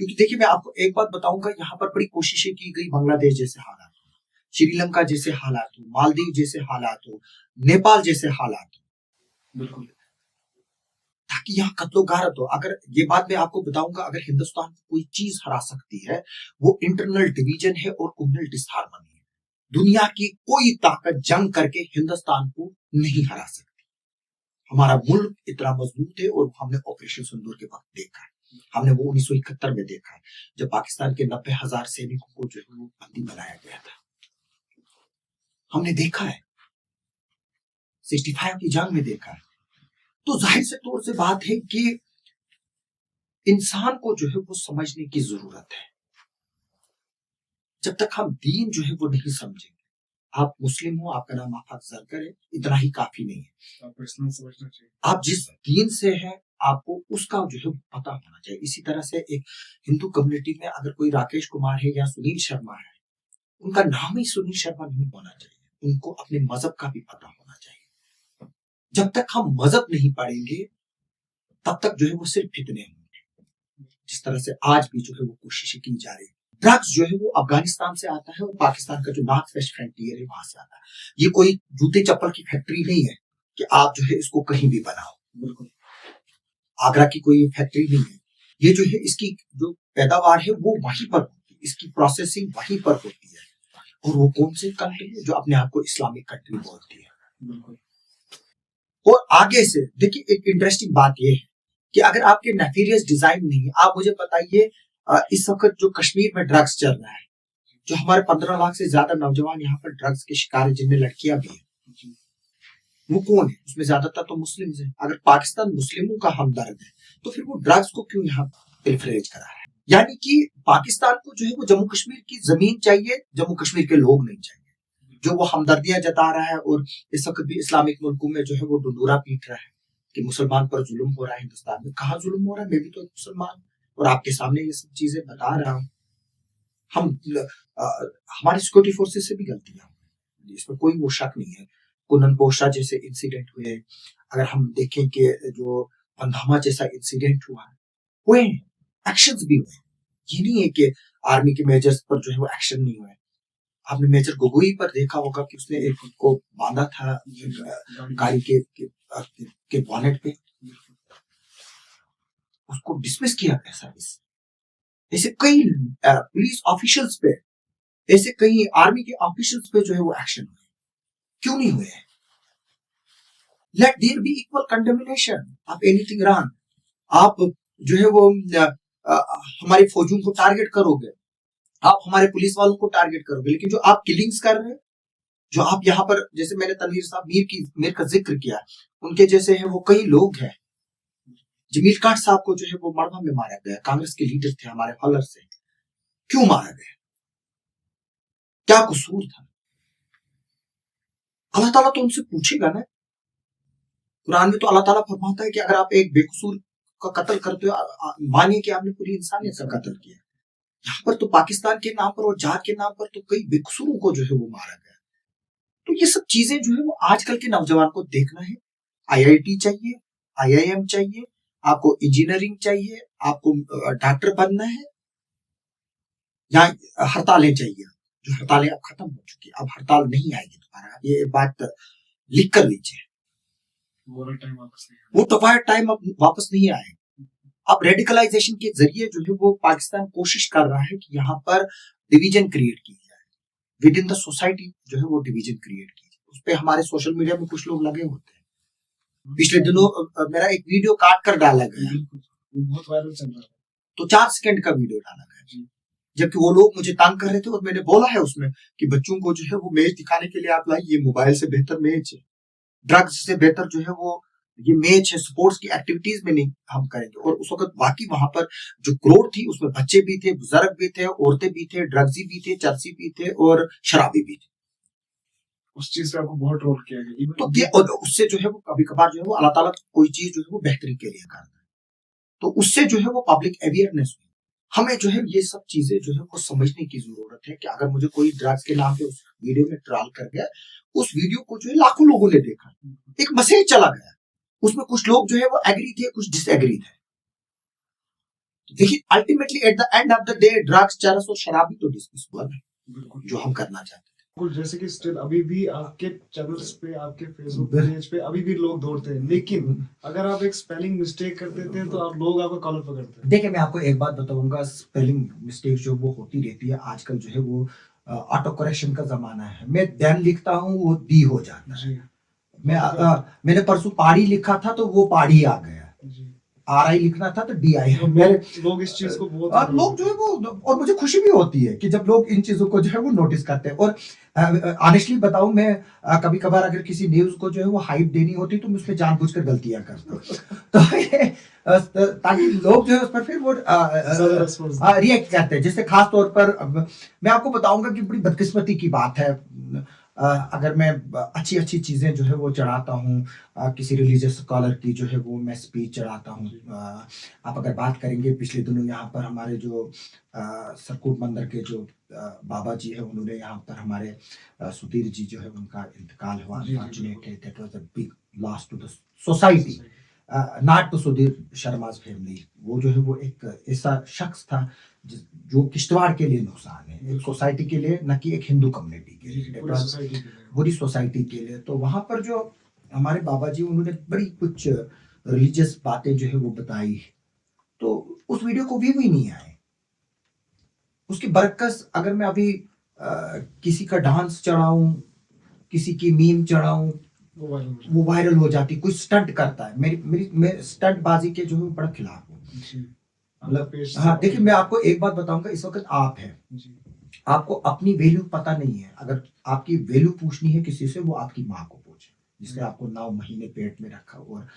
क्योंकि देखिए, मैं आपको एक बात बताऊंगा, यहाँ पर बड़ी कोशिशें की गई बांग्लादेश जैसे हालात हो, श्रीलंका जैसे हालात हो, मालदीव जैसे हालात हो, नेपाल जैसे हालात हो, बिल्कुल, ताकि यहाँ कत्लो गारत हो। अगर ये बात मैं आपको बताऊंगा, अगर हिंदुस्तान को कोई चीज हरा सकती है, वो इंटरनल डिवीजन है और कम्युनल डिसहार्मनी है। दुनिया की कोई ताकत जंग करके हिंदुस्तान को नहीं हरा सकती। हमारा मुल्क इतना मजबूत है और हमने ऑपरेशन सिंदूर के वक्त देखा है, हमने वो 1971 में देखा है, जब पाकिस्तान के 90,000 सैनिकों को जो है वो बंदी बनाया गया था। हमने देखा है 65 की जंग में देखा है। तो जाहिर से तौर से बात है कि इंसान को जो है वो समझने की जरूरत है। जब तक हम दीन जो है वो नहीं समझेंगे, आप मुस्लिम हो, आपका नाम आफाक जरकर है, इतना ही काफी नहीं है। आपको इस्लाम समझना चाहिए। आप जिस दीन से है, आपको उसका जो है पता होना चाहिए। इसी तरह से एक हिंदू कम्युनिटी में अगर कोई राकेश कुमार है या सुनील शर्मा है, उनका नाम ही सुनील शर्मा नहीं होना चाहिए, उनको अपने मजहब का भी पता होना चाहिए। जब तक हम मजहब नहीं पढ़ेंगे तब तक जो है वो सिर्फ फितने होंगे। जिस तरह से आज भी जो है वो कोशिशें की जा रही है। ड्रग्स जो है वो अफगानिस्तान से आता है और पाकिस्तान का जो नॉर्थ वेस्ट फ्रंटियर है वहां से आता है। ये कोई जूते चप्पल की फैक्ट्री नहीं है कि आप जो है इसको कहीं भी बनाओ। बिल्कुल आगरा की कोई फैक्ट्री नहीं है। ये जो है इसकी जो पैदावार है वो वहीं पर होती है, इसकी प्रोसेसिंग वहीं पर होती है। और वो कौन से कंट्री है जो अपने आप को इस्लामिक कंट्री बोलती है। बिल्कुल। और आगे से देखिए एक इंटरेस्टिंग बात ये है कि अगर आपके नेफेरियस डिजाइन नहीं है, आप मुझे बताइए इस वक्त जो कश्मीर में ड्रग्स चल रहा है, जो हमारे 15 लाख से ज्यादा नौजवान यहाँ पर ड्रग्स के शिकार है, जिनमें लड़कियां भी हैं, वो कौन है? उसमें ज्यादातर तो मुस्लिम है। अगर पाकिस्तान मुस्लिमों का हमदर्द है तो फिर वो ड्रग्स को क्यों यहाँ प्रिफरेज करा है? यानी कि पाकिस्तान को जो है वो जम्मू कश्मीर की जमीन चाहिए, जम्मू कश्मीर के लोग नहीं चाहिए। जो वो हमदर्दियां जता रहा है और इस वक्त भी इस्लामिक मुल्कों में जो है वो डुंडूरा पीट रहा है कि मुसलमान पर जुल्म हो रहा है। हिंदुस्तान में कहाँ जुल्म हो रहा है? मैं भी तो मुसलमान और आपके सामने ये सब चीजें बता रहा हूँ। हमारी सिक्योरिटी फोर्सेस से भी गलतियां हुई, इसमें कोई वो शक नहीं है। कुनन पोशा जैसे इंसिडेंट हुए, अगर हम देखें कि जो पंधामा जैसा इंसिडेंट हुए एक्शंस भी हुए। ये नहीं है कि आर्मी के मेजर्स पर जो है वो एक्शन नहीं हुए। आपने मेजर गोगोई पर देखा होगा कि उसने एक को बांधा था गाड़ी के बॉनेट पे, उसको डिसमिस किया गया सर्विस। ऐसे कई पुलिस ऑफिशियल्स पे, ऐसे कई आर्मी के ऑफिशियल्स पे जो है वो एक्शन हुए। क्यों नहीं हुए? Let there be equal condemnation of anything wrong. आप जो है वो हमारी फौजों को टारगेट करोगे, आप हमारे पुलिस वालों को टारगेट करोगे, लेकिन जो आप किलिंग्स कर रहे हैं, जो आप यहाँ पर, जैसे मैंने तनवीर साहब मीर का जिक्र किया, उनके जैसे है वो कई लोग हैं। जमील काट साहब को जो है वो मड़वा में मारा गया, कांग्रेस के लीडर थे हमारे हॉलर से। क्यों मारा गया? क्या कसूर था? अल्लाह ताला तो उनसे पूछेगा ना। कुरान में तो अल्लाह ताला फरमाता है कि अगर आप एक बेकसूर का कत्ल करते हो, मानिए कि आपने पूरी इंसानियत का कत्ल किया। यहाँ पर तो पाकिस्तान के नाम पर और जात के नाम पर तो कई बेकसूरों को जो है वो मारा गया। तो ये सब चीजें जो है वो आजकल के नौजवान को देखना है। IIT चाहिए, IIM चाहिए, आपको इंजीनियरिंग चाहिए, आपको डॉक्टर बनना है, या हड़तालें चाहिए। जो हड़तालें अब खत्म हो चुकी है, अब हड़ताल नहीं आएगी दोबारा। ये बात लिख कर लीजिए। वो टाइम अब वापस नहीं आएगा। अब रेडिकलाइजेशन के जरिए जो है वो पाकिस्तान कोशिश कर रहा है कि यहाँ पर डिवीजन क्रिएट की जाए, विद इन द सोसाइटी जो है वो डिवीजन क्रिएट की जाए। उस पे हमारे सोशल मीडिया में कुछ लोग लगे होते हैं। पिछले दिनों मेरा एक वीडियो काट कर डाला गया, बहुत वायरल चल रहा है, तो 4 सेकंड का वीडियो डाला गया, जबकि वो लोग मुझे तंग कर रहे थे। और मैंने बोला है उसमें कि बच्चों को जो है वो मैच दिखाने के लिए आप लाइए, ये मोबाइल से बेहतर मैच है, ड्रग्स से बेहतर जो है वो ये मैच है, स्पोर्ट्स की एक्टिविटीज में नहीं हम करेंगे। और उस वक्त बाकी वहां पर जो क्राउड थी उसमें बच्चे भी थे, बुजुर्ग भी थे, औरतें भी थे, ड्रग्सी भी थे, चरसी भी थे और शराबी भी थे। उस चीज पे आपको बहुत ट्रोल किया गया। तो ये और उससे जो है वो कभी कभार जो है वो अल्लाह ताला कोई चीज जो है वो बेहतरी के लिए करता है, तो उससे जो है वो पब्लिक अवेयरनेस हुई। हमें जो है ये सब चीजें जो है वो समझने की जरूरत है कि अगर मुझे कोई ड्रग्स के नाम पे उस वीडियो में ट्रोल कर गया, उस वीडियो को जो है लाखों लोगों ने देखा, एक मैसेज चला गया, उसमें कुछ लोग जो है वो एग्री थे, कुछ डिसएग्री थे। देखिए ultimately at the end of the day drugs, चरस और शराबी तो डिस्कस हुआ है, जो हम करना चाहते थे। जैसे कि स्टिल अभी भी आपके चैनल्स पे, आपके फेसबुक पेज पे अभी भी लोग दौड़ते हैं, लेकिन अगर आप एक स्पेलिंग मिस्टेक कर देते हैं तो आप लोग आपको कॉलर पकड़ते हैं। देखिए मैं आपको एक बात बताऊंगा, स्पेलिंग मिस्टेक जो वो होती रहती है। आजकल जो है वो ऑटो करेक्शन का जमाना है। मैं देन लिखता हूँ वो दी हो जाता है। मैंने परसों पाड़ी लिखा था तो वो पाड़ी आ गया, RI लिखना था तो DI। लोग इस चीज को बहुत, और लोग जो है वो, और मुझे खुशी भी होती है कि जब लोग इन चीजों को जो है वो नोटिस करते हैं। और ऑनेस्टली बताऊं, मैं कभी कभार अगर किसी न्यूज को जो है वो हाइप देनी होती तो मैं उसमें जानबूझकर गलतियां करता हूँ तो ताकि लोग जो है उस पर फिर वो रिएक्ट करते हैं। जैसे खास तौर पर मैं आपको बताऊंगा कि बड़ी बदकिस्मती की बात है, अगर मैं अच्छी अच्छी चीज़ें जो है वो चढ़ाता हूँ, किसी रिलीजियस स्कॉलर की जो है वो मैं स्पीच चढ़ाता हूँ। आप अगर बात करेंगे पिछले दिनों यहाँ पर हमारे जो सरकूट मंदिर के जो बाबा जी है, उन्होंने यहाँ पर हमारे सुधीर जी जो है उनका इंतकाल हुआ। जी, जी, unfortunately that was a big loss to the society, not to Sudhir Sharma's family. वो जो है वो एक ऐसा शख्स था जो किश्तवाड़ के लिए नुकसान है, एक सोसाइटी के लिए, न कि एक हिंदू कम्युनिटी के लिए। That पूरी was सोसाइटी के लिए। पूरी सोसाइटी के लिए। तो वहाँ पर जो हमारे बाबा जी, उन्होंने बड़ी कुछ रिलीजियस बातें जो है वो बताई, तो उस वीडियो को व्यू ही नहीं आए। उसकी बरक्स अगर मैं अभी किसी का डांस चढ़ाऊं, किसी की मीम चढ़ाऊं, वो वायरल हो जाती। कोई स्टंट करता है, मैं स्टंट बाजी के जो है वो बड़ा खिलाफ हूँ। मतलब हाँ, देखिए मैं आपको एक बात बताऊंगा, इस वक्त आप हैं, आपको अपनी वैल्यू पता नहीं है। अगर आपकी वैल्यू पूछनी है किसी से, वो आपकी माँ को पूछे, जिसने आपको 9 महीने पेट में रखा और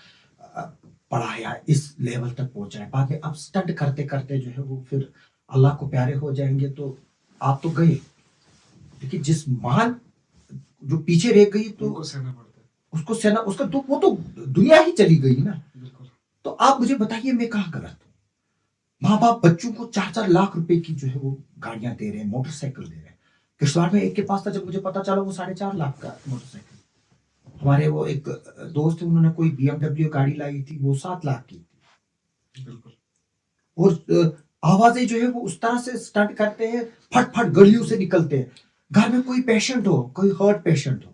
पढ़ाया, इस लेवल तक पहुंचाया। बाद में आप स्टंट करते करते जो है वो फिर अल्लाह को प्यारे हो जाएंगे, तो आप तो गए। लेकिन जिस महान जो पीछे रह गई, तो उनको सहना पड़ता है। उसको सहना, उसका दुख, वो तो दुनिया ही चली गई ना। तो आप मुझे बताइए मैं कहाँ गलत हूँ? माँ बाप बच्चों को 4-4 लाख रुपए की जो है वो गाड़ियां दे रहे हैं, मोटरसाइकिल दे रहे हैं। किश्तवाड़ में एक के पास था, जब मुझे पता चला वो 4.5 लाख का मोटरसाइकिल। हमारे वो एक दोस्त थे, उन्होंने कोई BMW गाड़ी लाई थी, वो 7 लाख की थी। और आवाजें जो है वो उस तरह से स्टंट करते हैं, फट फट गलियों से निकलते हैं। घर में कोई पेशेंट हो, कोई हार्ट पेशेंट हो,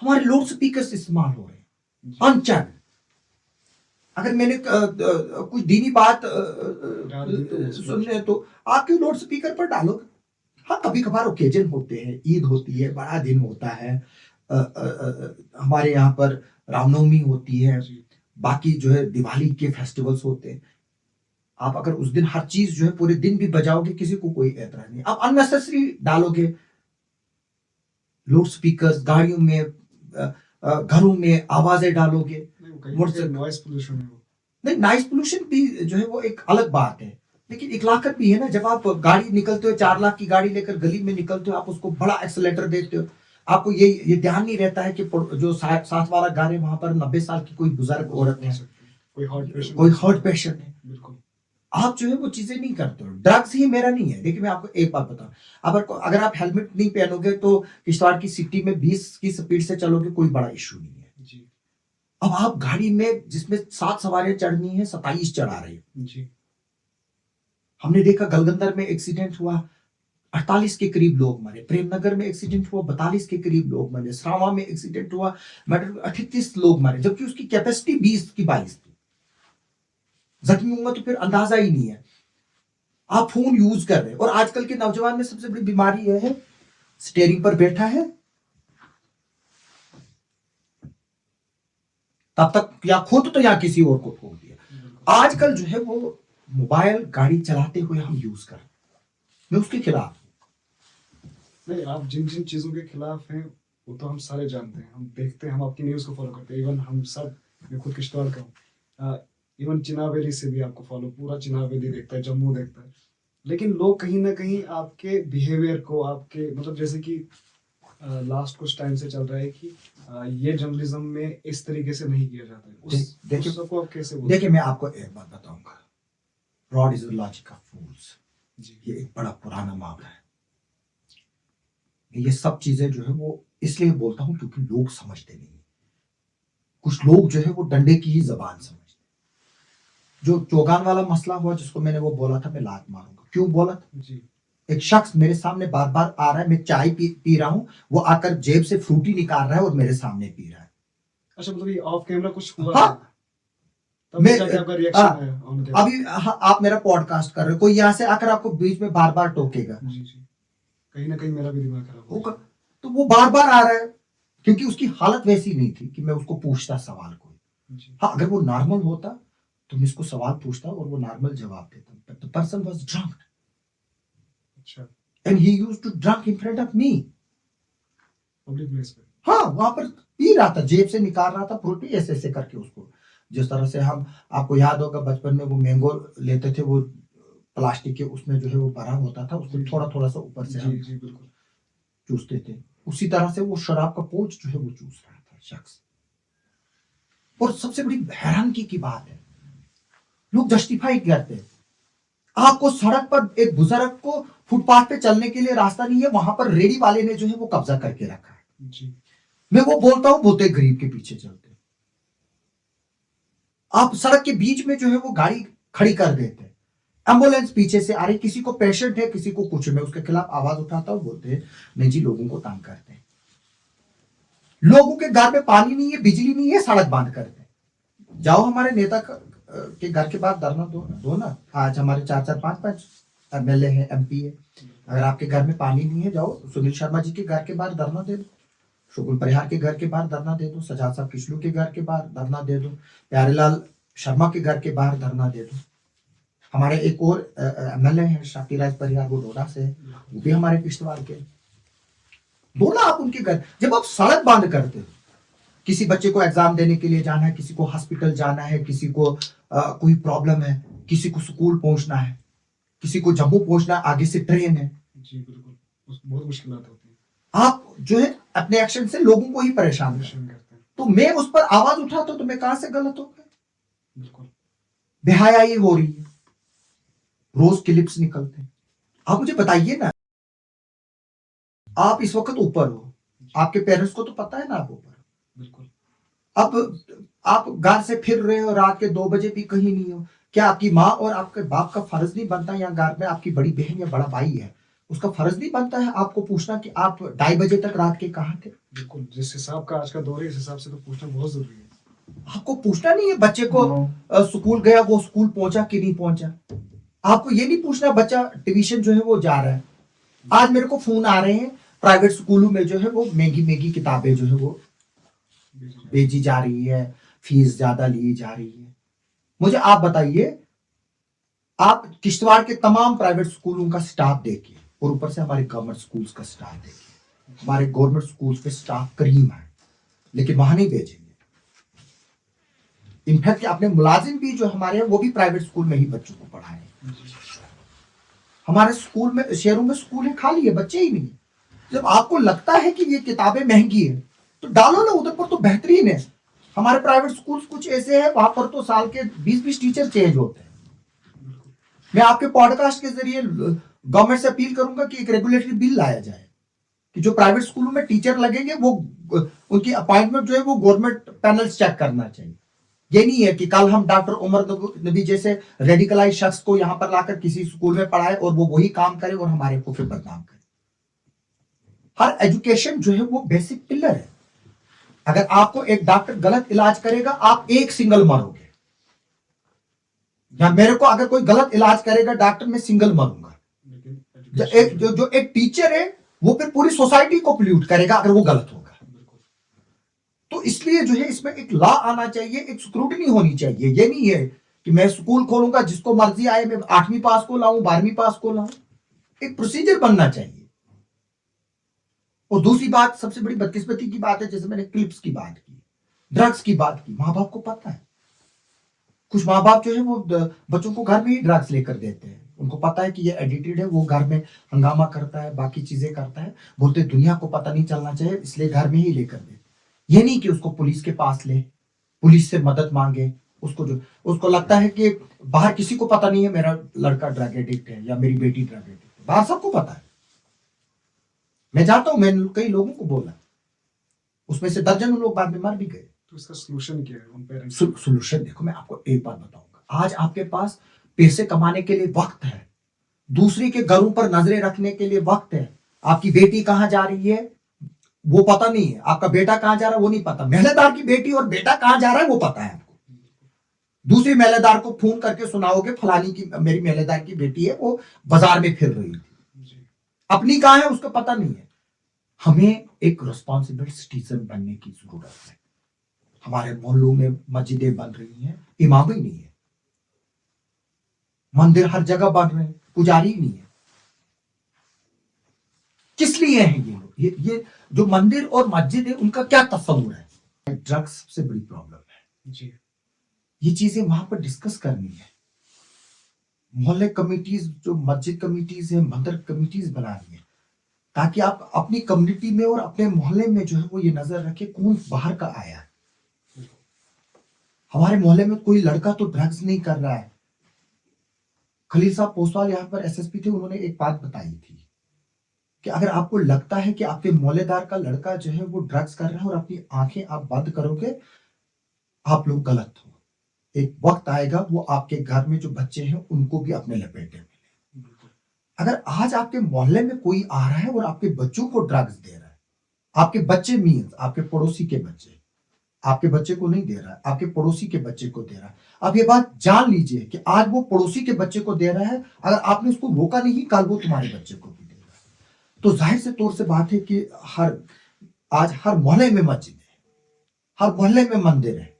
हमारे लाउड स्पीकर इस्तेमाल हो रहे हैं अनचैन। अगर मैंने कुछ दीनी बात सुनने, तो आप क्यों लाउड स्पीकर पर डालोगे? हाँ, कभी कभार ओकेजन होते हैं, ईद होती है, बड़ा दिन होता है, हमारे यहाँ पर रामनवमी होती है, बाकी जो है दिवाली के फेस्टिवल्स होते हैं। आप अगर उस दिन हर चीज जो है पूरे दिन भी बजाओगे, किसी को कोई एतराज नहीं। आप अननेसेसरी डालोगे लाउड स्पीकर्स, गाड़ियों में, घरों में आवाजें डालोगे, नॉइस पोल्यूशन है वो। नहीं, नॉइस पोल्यूशन भी जो है वो एक अलग बात है, लेकिन इकलाकत भी है ना। जब आप गाड़ी निकलते हो, 4 लाख की गाड़ी लेकर गली में निकलते हो, आप उसको बड़ा एक्सेलेटर देते हो, आपको ये ध्यान नहीं रहता है कि जो साथ वाला घर है, वहां पर 90 साल की कोई बुजुर्ग औरत है, कोई हार्ट पेशेंट है। बिल्कुल। आप जो है वो चीजें नहीं करते हो। ड्रग्स ही मेरा नहीं है। देखिए मैं आपको एक बात बताऊं, अगर आप हेलमेट नहीं पहनोगे तो किश्तवाड़ की सिटी में 20 की स्पीड से चलोगे, कोई बड़ा इशू नहीं है जी। अब आप गाड़ी में जिसमें 7 सवारियां चढ़नी है, 27 चढ़ा रहे हो जी। हमने देखा गलगंदर में एक्सीडेंट हुआ, 48 के करीब लोग मरे। प्रेमनगर में एक्सीडेंट हुआ, 42 के करीब लोग मरे। सरावा में एक्सीडेंट हुआ, 38 लोग मरे, जबकि उसकी कैपेसिटी 20 की 22 थी। जख्मी होगा तो फिर अंदाजा ही नहीं है। आप फोन यूज कर रहे हैं, और आजकल के नौजवान में सबसे बड़ी बीमारी यह है, स्टीयरिंग पर बैठा है, तब तक या खुद तो या किसी और को ठोक दिया। आजकल जो है वो मोबाइल गाड़ी चलाते हुए हम यूज कर, मैं उसके खिलाफ नहीं। आप जिन जिन चीजों के खिलाफ हैं वो तो हम सारे जानते हैं, हम देखते हैं, हम आपकी न्यूज को फॉलो करते हैं। इवन हम सब, मैं खुद किश्तवाड़ का हूँ, इवन चिनाब वैली से भी आपको फॉलो, पूरा चिनाब वैली देखता है, जम्मू देखता है। लेकिन लोग कहीं ना कहीं आपके बिहेवियर को, आपके मतलब जैसे कि लास्ट कुछ टाइम से चल रहा है कि ये जर्नलिज्म में इस तरीके से नहीं किया जाता है। उस सबको आप कैसे बोलते हैं? देखिए मैं आपको एक बात बताऊंगा, rod is the logic of fools. ये एक बड़ा पुराना मामला है। ये सब चीजें जो है वो इसलिए बोलता हूं क्योंकि लोग समझते नहीं। कुछ लोग जो है वो डंडे की ही जबान समझते। जो चौगान वाला मसला हुआ, जिसको मैंने वो बोला था मैं लात मारूंगा, क्यों बोला था जी। एक शख्स मेरे सामने बार बार आ रहा है, मैं चाय पी रहा हूं, वो आकर जेब से फ्रूटी निकाल रहा है और मेरे सामने पी रहा है। अच्छा, मतलब ये ऑफ कैमरा कुछ हुआ? हाँ, मैं आपका रिएक्शन है अभी आप मेरा पॉडकास्ट कर रहे हो, कोई यहाँ से आकर आपको बीच में बार बार टोकेगा। जी जी, कहीं ना कहीं मेरा भी दिमाग खराब होगा। तो वो बार बार आ रहा है क्योंकि उसकी हालत वैसी नहीं थी कि मैं उसको पूछता सवाल कोई। हाँ, अगर वो नॉर्मल होता तो मैं उसको सवाल पूछता और वो नॉर्मल जवाब देता, but the person was drunk. अच्छा। And he used to drunk in front of me, public place पे। हाँ, वहां पर पी रहा था, जेब से निकाल रहा था फ्रूटी, ऐसे ऐसे करके उसको। जिस तरह से हम, आपको याद होगा बचपन में वो मैंगो लेते थे, वो प्लास्टिक के उसमें जो है वो भरा होता था, उसको थोड़ा थोड़ा सा ऊपर से हम चूसते थे। उसी तरह से वो शराब का पोंछ जो है वो चूस रहा था शख्स। और सबसे बड़ी हैरानगी की बात है, लोग जस्टिफाई करते हैं, आपको सड़क पर एक बुजुर्ग को फुटपाथ पे चलने के लिए रास्ता नहीं है, वहां पर रेडी वाले ने जो है वो कब्जा करके रखा है जी। मैं वो बोलता हूं, बोलते गरीब के पीछे चलते। आप सड़क के बीच में जो है वो गाड़ी खड़ी कर देते, एम्बुलेंस पीछे से आ रही, किसी को पेशेंट है, किसी को कुछ, मैं उसके खिलाफ आवाज उठाता हूं, बोलते हैं नहीं जी लोगों को तंग करते हैं, लोगों के घर में पानी नहीं है, बिजली नहीं है, सड़क बंद करते हैं। जाओ हमारे नेता के घर के बाहर धरना दो ना। आज हमारे 4-4, 5-5 एमएलए है, एमपी है। अगर आपके घर में पानी नहीं है, जाओ सुनील शर्मा जी के घर के बाहर धरना दे दो, शुकुल परिहार के घर के बाहर धरना दे दो, सजाद साहब किशलू के घर के बाहर धरना दे दो, प्यारेलाल शर्मा के घर के बाहर धरना दे दो। हमारे एक और एमएलए है शाकिराज परिहार, वो डोडा से, वो भी हमारे किश्तवाड़ के। बोला आप उनके घर, जब आप सड़क बंद करते हो, किसी बच्चे को एग्जाम देने के लिए जाना है, किसी को हॉस्पिटल जाना है, किसी को कोई प्रॉब्लम है, किसी को स्कूल पहुंचना है, किसी को जम्मू पहुंचना है, आगे से ट्रेन है, जी बिल्कुल, बहुत मुश्किलात होती है। आप जो है अपने एक्शन से लोगों को ही परेशान करते हैं। तो मैं उस पर आवाज उठाता हूं तो मैं कहां से गलत हो गया? बिल्कुल बेहयाई हो रही है, रोज क्लिप्स निकलते हैं। आप मुझे बताइए ना, आप इस वक्त ऊपर हो, आपके पेरेंट्स को तो पता है ना आप ऊपर, बिल्कुल। अब आप घर से फिर रहे हो, रात के 2 बजे भी कहीं नहीं हो, क्या आपकी माँ और आपके बाप का फर्ज नहीं बनता, यहाँ घर में आपकी बड़ी बहन या बड़ा भाई है, उसका फर्ज नहीं बनता है आपको पूछना कि आप 2:30 बजे तक रात के कहाँ थे? बिल्कुल, जिस हिसाब का आज का दौर है, इस हिसाब से तो पूछना बहुत जरूरी है। आपको पूछना नहीं है बच्चे को स्कूल गया, वो स्कूल पहुंचा कि नहीं पहुंचा। आपको ये नहीं पूछना बच्चा ट्यूशन जो है वो जा रहा है। आज मेरे को फोन आ रहे हैं, प्राइवेट स्कूलों में जो है वो महंगी महंगी किताबें जो है वो भेजी जा रही है, फीस ज्यादा ली जा रही है। मुझे आप बताइए, आप किश्तवाड़ के तमाम प्राइवेट स्कूलों का स्टाफ देखिए और ऊपर से हमारे गवर्नमेंट स्कूल्स का स्टाफ देखिए। हमारे गवर्नमेंट स्कूल्स पे स्टाफ करीम है, लेकिन वहां नहीं भेजेंगे। इनफैक्ट अपने मुलाजिम भी जो हमारे हैं वो भी प्राइवेट स्कूल में ही बच्चों को पढ़ाए। हमारे स्कूल में, शहरों में स्कूल है खाली है, बच्चे ही नहीं। जब आपको लगता है कि ये किताबें महंगी है तो डालो ना उधर पर, तो बेहतरीन है। हमारे प्राइवेट स्कूल कुछ ऐसे हैं, वहां पर तो साल के 20-20 टीचर चेंज होते हैं। मैं आपके पॉडकास्ट के जरिए गवर्नमेंट से अपील करूंगा कि एक रेगुलेटरी बिल लाया जाए कि जो प्राइवेट स्कूलों में टीचर लगेंगे वो उनकी अपॉइंटमेंट जो है वो गवर्नमेंट पैनल्स चेक करना चाहिए। ये नहीं है कि कल हम डॉक्टर उमर नबी जैसे रेडिकलाइज शख्स को यहां पर लाकर किसी स्कूल में पढ़ाए और वो वही काम करे और हमारे को फिर बदनाम करे। हर एजुकेशन जो है वो बेसिक पिलर है। अगर आपको एक डॉक्टर गलत इलाज करेगा, आप एक सिंगल मरोगे, या मेरे को अगर कोई गलत इलाज करेगा डॉक्टर, में सिंगल मरूंगा। जो एक टीचर है वो फिर पूरी सोसाइटी को पोल्यूट करेगा अगर वो गलत होगा। तो इसलिए जो है इसमें एक लॉ आना चाहिए, एक स्क्रूटनी होनी चाहिए। ये नहीं है कि मैं स्कूल खोलूंगा, जिसको मर्जी आए, मैं 8वीं पास को लाऊं, 12वीं पास को लाऊं। एक प्रोसीजर बनना चाहिए। और दूसरी बात, सबसे बड़ी बदकिस्मती की बात है, जैसे मैंने क्लिप्स की बात की, ड्रग्स की बात की, माँ बाप को पता है। कुछ माँ बाप जो है वो बच्चों को घर में ही ड्रग्स लेकर देते हैं। उनको पता है कि ये एडिक्टेड है, वो घर में हंगामा करता है, बाकी चीजें करता है, बोलते दुनिया को पता नहीं चलना चाहिए, इसलिए घर में ही लेकर देते। ये नहीं कि उसको पुलिस के पास ले, पुलिस से मदद मांगे। उसको लगता है कि बाहर किसी को पता नहीं है मेरा लड़का ड्रग एडिक्ट है या मेरी बेटी ड्रग एडिक्ट है, बाहर सबको पता है। मैं जाता हूं, मैंने कई लोगों को बोला, उसमें से दर्जनों लोग बाद में मर भी गए। तो इसका सोल्यूशन क्या है उन पेरेंट्स? सोल्यूशन देखो, मैं आपको एक बात बताऊंगा। आज आपके पास पैसे कमाने के लिए वक्त है, दूसरी के घरों पर नजरें रखने के लिए वक्त है। आपकी बेटी कहां जा रही है वो पता नहीं है, आपका बेटा कहां जा रहा है वो नहीं पता। मेहलेदार की बेटी और बेटा कहां जा रहा है वो पता है आपको। दूसरी मेहलेदार को फोन करके सुनाओगे फलानी की, मेरी मेहलेदार की बेटी है, वो बाजार में फिर रही थी, अपनी कहां है उसको पता नहीं है। हमें एक रिस्पॉन्सिबल सिटीजन बनने की जरूरत है। हमारे मोहल्लों में मस्जिदें बन रही हैं, इमाम ही नहीं है, मंदिर हर जगह बन रहे हैं, पुजारी ही नहीं है। किस लिए हैं ये लोग? ये जो मंदिर और मस्जिद है उनका क्या तस्वुर है? ड्रग्स सबसे बड़ी प्रॉब्लम है जी। ये चीजें वहां पर डिस्कस करनी है। मोहल्ले कमिटीज, जो मस्जिद कमिटीज है, मंदिर कमिटीज बनानी है। ताकि आप अपनी कम्युनिटी में और अपने मोहल्ले में जो है वो ये नजर रखे कौन बाहर का आया है। हमारे मोहल्ले में कोई लड़का तो ड्रग्स नहीं कर रहा है। खलील साहब पोस्टवाल यहाँ पर एसएसपी थे, उन्होंने एक बात बताई थी कि अगर आपको लगता है कि आपके मोहल्लेदार का लड़का जो है वो ड्रग्स कर रहा है और अपनी आंखें आप बंद करोगे, आप लोग गलत हो। एक वक्त आएगा वो आपके घर में जो बच्चे हैं उनको भी अपने लपेटे में। अगर आज आपके मोहल्ले में कोई आ रहा है और आपके बच्चों को ड्रग्स दे रहा है, आपके बच्चे मीन्स आपके पड़ोसी के बच्चे, आपके बच्चे को नहीं दे रहा है, आपके पड़ोसी के बच्चे को दे रहा है, आप ये बात जान लीजिए कि आज वो पड़ोसी के बच्चे को दे रहा है, अगर आपने उसको रोका नहीं, कल वो तुम्हारे बच्चे को भी दे रहा है। तो जाहिर से तौर से बात है कि आज हर मोहल्ले में मस्जिद है, हर मोहल्ले में मंदिर है,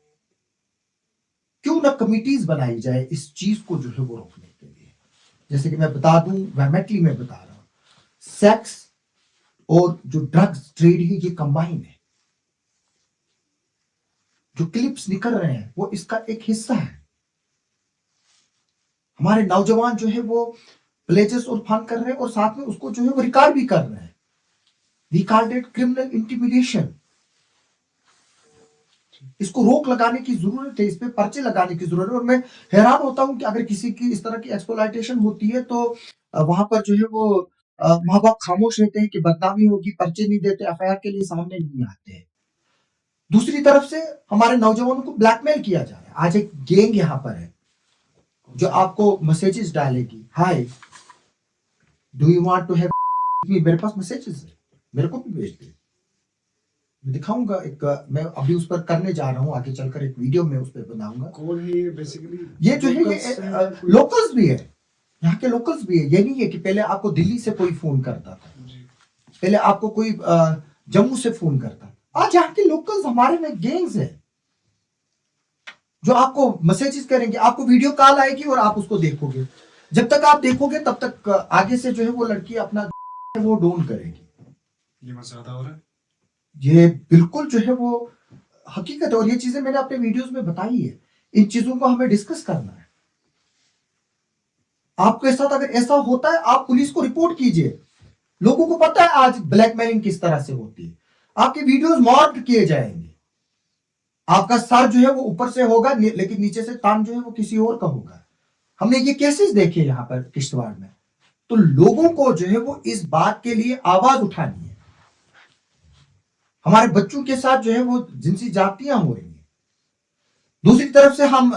क्यों ना कमिटीज बनाई जाए इस चीज को जो है वो रोकने के लिए। जैसे कि मैं बता दूं, वेमेटली में बता रहा हूं, सेक्स और जो ड्रग्स ट्रेड है ये कंबाइन है। जो क्लिप्स निकल रहे हैं वो इसका एक हिस्सा है। हमारे नौजवान जो है वो प्लेजेस और फन कर रहे हैं और साथ में उसको जो है वो रिकॉर्ड भी कर रहे हैं। We called it criminal intimidation. इसको रोक लगाने की जरूरत है, इस पे पर्चे लगाने की जरूरत है। और मैं हैरान होता हूं कि अगर किसी की इस तरह की एक्सप्लॉयटेशन होती है तो वहां पर जो है वो माँ बाप खामोश रहते हैं कि बदनामी होगी, पर्चे नहीं देते, एफआईआर के लिए सामने नहीं आते। दूसरी तरफ से हमारे नौजवानों को ब्लैकमेल किया जा रहा है। आज एक गैंग यहाँ पर है जो आपको मैसेजेस डालेगी, hi do you want to have me. मेरे पास मैसेजेस है, मेरे को भी भेज दे, मैं दिखाऊंगा। एक मैं अभी उस पर करने जा रहा हूँ, आगे चलकर एक वीडियो में उस पर बनाऊंगा। कौन है ये बेसिकली? ये जो है ये लोकल्स भी है, यहाँ के लोकल्स भी है। ये नहीं है कि पहले आपको दिल्ली से कोई फोन करता था, पहले आपको कोई जम्मू से फोन करता। आज यहाँ के लोकल्स हमारे में गैंग्स है जो आपको मैसेजेस करेंगे, आपको वीडियो कॉल आएगी और आप उसको देखोगे। जब तक आप देखोगे तब तक आगे से जो है वो लड़की अपना वो डोंट करेगी। ये ज्यादा हो रहा है, ये बिल्कुल जो है वो हकीकत है। और ये चीजें मैंने अपने वीडियोस में बताई है। इन चीजों को हमें डिस्कस करना है। आपके साथ अगर ऐसा होता है आप पुलिस को रिपोर्ट कीजिए। लोगों को पता है आज ब्लैकमेलिंग किस तरह से होती है। आपके वीडियोस मॉर्फ किए जाएंगे, आपका सर जो है वो ऊपर से होगा लेकिन नीचे से तान जो है वो किसी और का होगा। हमने ये केसेस देखे यहाँ पर किश्तवाड़ में। तो लोगों को जो है वो इस बात के लिए आवाज उठानी है। हमारे बच्चों के साथ जो है वो जिनसी जातियां हो रही हैं। दूसरी तरफ से हम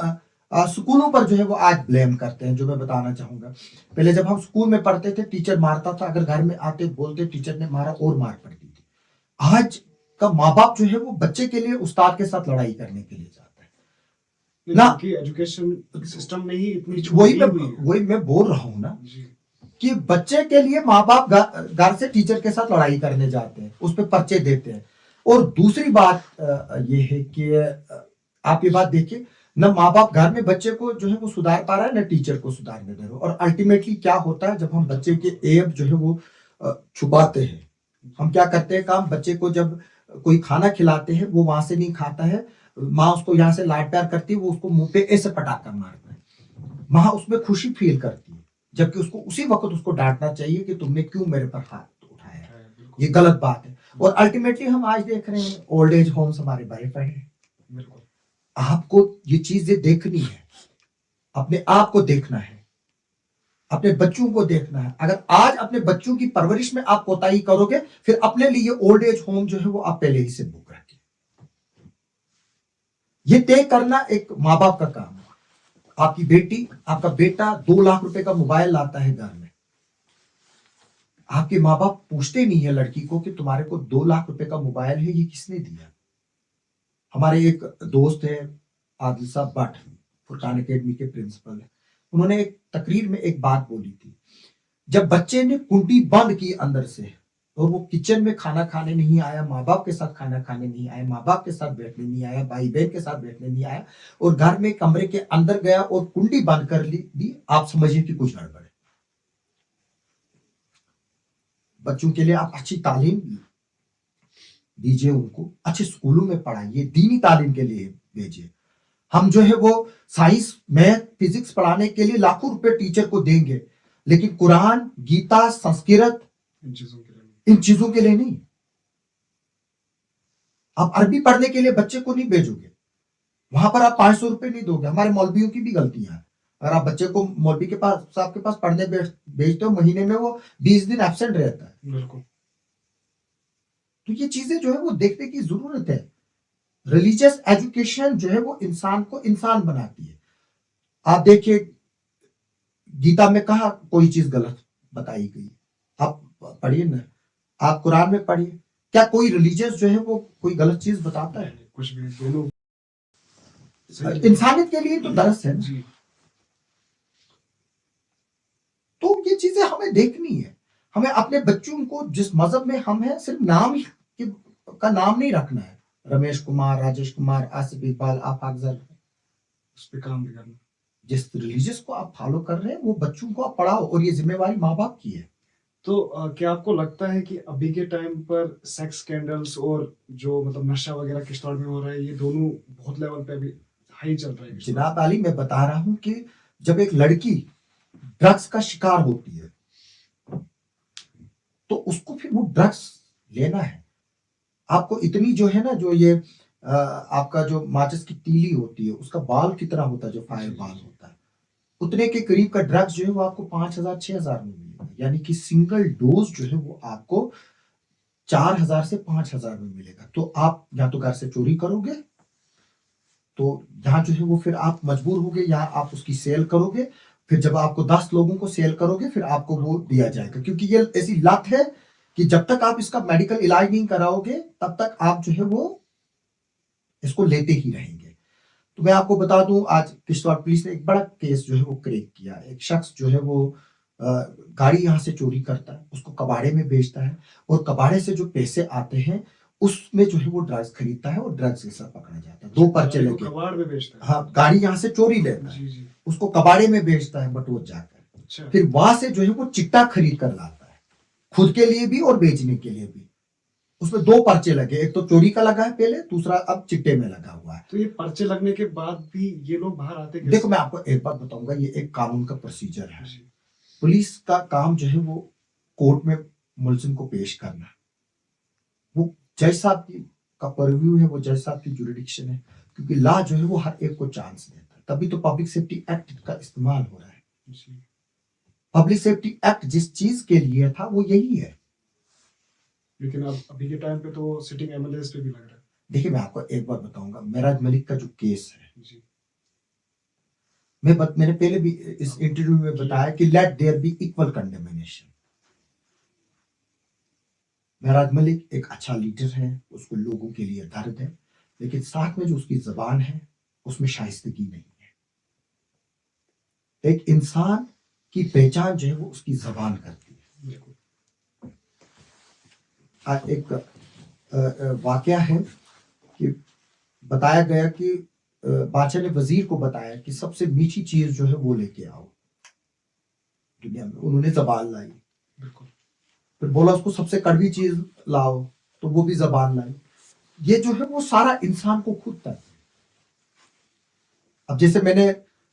स्कूलों पर जो है वो आज ब्लेम करते हैं, जो मैं बताना चाहूंगा। पहले जब हम स्कूल में पढ़ते थे टीचर मारता था, अगर घर में आते बोलते टीचर ने मारा और मार पड़ती थी। आज का माँ बाप जो है वो बच्चे के लिए उस्ताद के साथ लड़ाई करने के लिए जाता है ना कि एजुकेशन सिस्टम में ही इतनी वही मैं बोल रहा हूं ना कि बच्चे के लिए माँ बाप घर से टीचर के साथ लड़ाई करने जाते हैं, उस पर पर्चे देते हैं। और दूसरी बात ये है कि आप ये बात देखिए, न माँ बाप घर में बच्चे को जो है वो सुधार पा रहा है, न टीचर को सुधारने दे रहा है। और अल्टीमेटली क्या होता है, जब हम बच्चे के एब जो है वो छुपाते हैं, हम क्या करते हैं काम, बच्चे को जब कोई खाना खिलाते हैं वो वहां से नहीं खाता है, माँ उसको यहाँ से लाड प्यार करती है, वो उसको मुंह पे ऐसे पटाखा मारता है, माँ उसमें खुशी फील करती है। जबकि उसको उसी वक्त उसको डांटना चाहिए कि तुमने क्यों मेरे पर हाथ उठाया, ये गलत बात है। और अल्टीमेटली हम आज देख रहे हैं ओल्ड एज होम्स हमारे बड़े पड़े हैं। आपको ये चीजें देखनी है, अपने आप को देखना है, अपने बच्चों को देखना है। अगर आज अपने बच्चों की परवरिश में आप कोताही करोगे, फिर अपने लिए ओल्ड एज होम जो है वो आप पहले ही से बुक रखें। ये तय करना एक माँ बाप का काम है। आपकी बेटी, आपका बेटा 2 लाख रुपए का मोबाइल लाता है घर में, आपके माँ बाप पूछते नहीं है लड़की को कि तुम्हारे को 2 लाख रुपए का मोबाइल है, ये किसने दिया। हमारे एक दोस्त है आदिल साहब भट्ट, फुरकान एकेडमी के प्रिंसिपल है, उन्होंने एक तकरीर में एक बात बोली थी। जब बच्चे ने कुंडी बंद की अंदर से और वो किचन में खाना खाने नहीं आया, माँ बाप के साथ खाना खाने नहीं आया, माँ बाप के साथ बैठने नहीं आया, भाई बहन के साथ बैठने नहीं आया, और घर में कमरे के अंदर गया और कुंडी बंद कर ली, आप समझिए कि कुछ गड़बड़ है। बच्चों के लिए आप अच्छी तालीम दीजिए, उनको अच्छे स्कूलों में पढ़ाइए, दीनी तालीम के लिए भेजिए। हम जो है वो साइंस, मैथ, फिजिक्स पढ़ाने के लिए लाखों रुपए टीचर को देंगे, लेकिन कुरान, गीता, संस्कृत, इन चीजों के लिए नहीं। आप अरबी पढ़ने के लिए बच्चे को नहीं भेजोगे, वहां पर आप 500 रुपए नहीं दोगे। हमारे मौलवियों की भी गलतियां है। अगर आप बच्चे को मौलवी के पास साहब के पास पढ़ने भेजते हो, महीने में वो 20 दिन एब्सेंट रहता है। बिल्कुल। तो ये चीजें जो है वो देखने की जरूरत है। रिलीजियस एजुकेशन जो है वो इंसान को इंसान बनाती है। आप देखिए गीता में कहा कोई चीज गलत बताई गई, आप पढ़िए ना, आप कुरान में पढ़िए, क्या कोई रिलीजियस जो है वो कोई गलत चीज बताता है? कुछ भी, दोनों इंसानियत के लिए तो दरस है ना। जी। तो ये चीजें हमें देखनी है। हमें अपने बच्चों को जिस मजहब में हम हैं सिर्फ नाम ही का नाम नहीं रखना है, रमेश कुमार, राजेश कुमार, आसिफ इकबाल, आफाक जर, उस पे काम भी करना। जिस रिलीजियस को आप फॉलो कर रहे हैं वो बच्चों को आप पढ़ाओ, और ये जिम्मेवारी माँ बाप की है। तो क्या आपको लगता है कि अभी के टाइम पर सेक्स स्कैंडल्स और जो मतलब नशा वगैरह किश्तवाड़ में हो रहा है, ये दोनों बहुत लेवल पे अभी हाई चल रहा है? जनाब अली, मैं बता रहा हूं कि जब एक लड़की ड्रग्स का शिकार होती है तो उसको फिर वो ड्रग्स लेना है। आपको इतनी जो है ना, जो ये आपका जो माचिस की तीली होती है उसका बाल की तरह होता है, जो फायर बाल होता है, उतने के करीब का ड्रग्स जो है वो आपको 5,000 6,000 में मिलेगा। यानी कि सिंगल डोज जो है वो आपको 4,000 से 5,000 में मिलेगा। तो आप या तो घर से चोरी करोगे, तो यहाँ जो है वो फिर आप मजबूर होगे, या आप उसकी सेल करोगे। फिर जब आपको 10 लोगों को सेल करोगे फिर आपको वो दिया जाएगा, क्योंकि ये ऐसी लत है कि जब तक आप इसका मेडिकल इलाज नहीं कराओगे तब तक आप जो है वो इसको लेते ही रहेंगे। तो मैं आपको बता दूं, आज किश्तवाड़ पुलिस ने एक बड़ा केस जो है वो क्रैक किया। एक शख्स जो है वो गाड़ी यहाँ से चोरी करता है, उसको कबाड़े में बेचता है, और कबाड़े से जो पैसे आते हैं उसमें जो है वो ड्रग्स खरीदता है और ड्रग्स के साथ पकड़ा जाता है। 2 पर्चे लगे। कबाड़ में बेचता है? हाँ, गाड़ी यहाँ से चोरी लेता है, जी जी। उसको कबाड़े में बेचता है बटोर जाकर। अच्छा। फिर वहां से जो है वो चिट्टा खरीद कर लाता है, खुद के लिए भी और बेचने के लिए भी। उसमें 2 पर्चे लगे, एक तो चोरी का लगा है पहले, दूसरा अब चिट्टे में लगा हुआ है। तो ये पर्चे लगने के बाद भी ये लोग बाहर आते कैसे? देखो मैं आपको एक बात बताऊंगा, ये एक कानून का प्रोसीजर है। जी। पुलिस का काम जो है वो कोर्ट में मुलजिम को पेश करना, वो जज साहब की का परव्यू है, वो जज साहब की जुरिडिक्शन है, क्योंकि लॉ जो है वो हर एक को चांस देता है। तभी तो पब्लिक सेफ्टी एक्ट का इस्तेमाल हो रहा है। जी। पब्लिक सेफ्टी एक्ट जिस चीज के लिए था वो यही है। लेकिन अब अभी के टाइम पे तो सिटिंग एमएलएस पे भी लग रहा है। देखिए मैं आपको एक बात बताऊंगा, मेराज मलिक का जो केस है, जी। मैंने पहले भी इस इंटरव्यू में बताया कि let there be equal condemnation. Meraj Malik एक अच्छा लीडर है, उसको लोगों के लिए दर्द है, लेकिन साथ में जो उसकी जबान है उसमें शाइस्तगी नहीं है। एक इंसान की पहचान जो है वो उसकी जबान करती है। बिल्कुल। एक वाकया है कि बताया गया कि बादशाह ने वजीर को बताया कि सबसे मीठी चीज जो है वो लेके आओ दुनिया में। उन्होंने जबान लाई। बिल्कुल। फिर बोला उसको सबसे कड़वी चीज लाओ, तो वो भी जबान लाई। ये जो है वो सारा इंसान को खुद तक। अब जैसे मैंने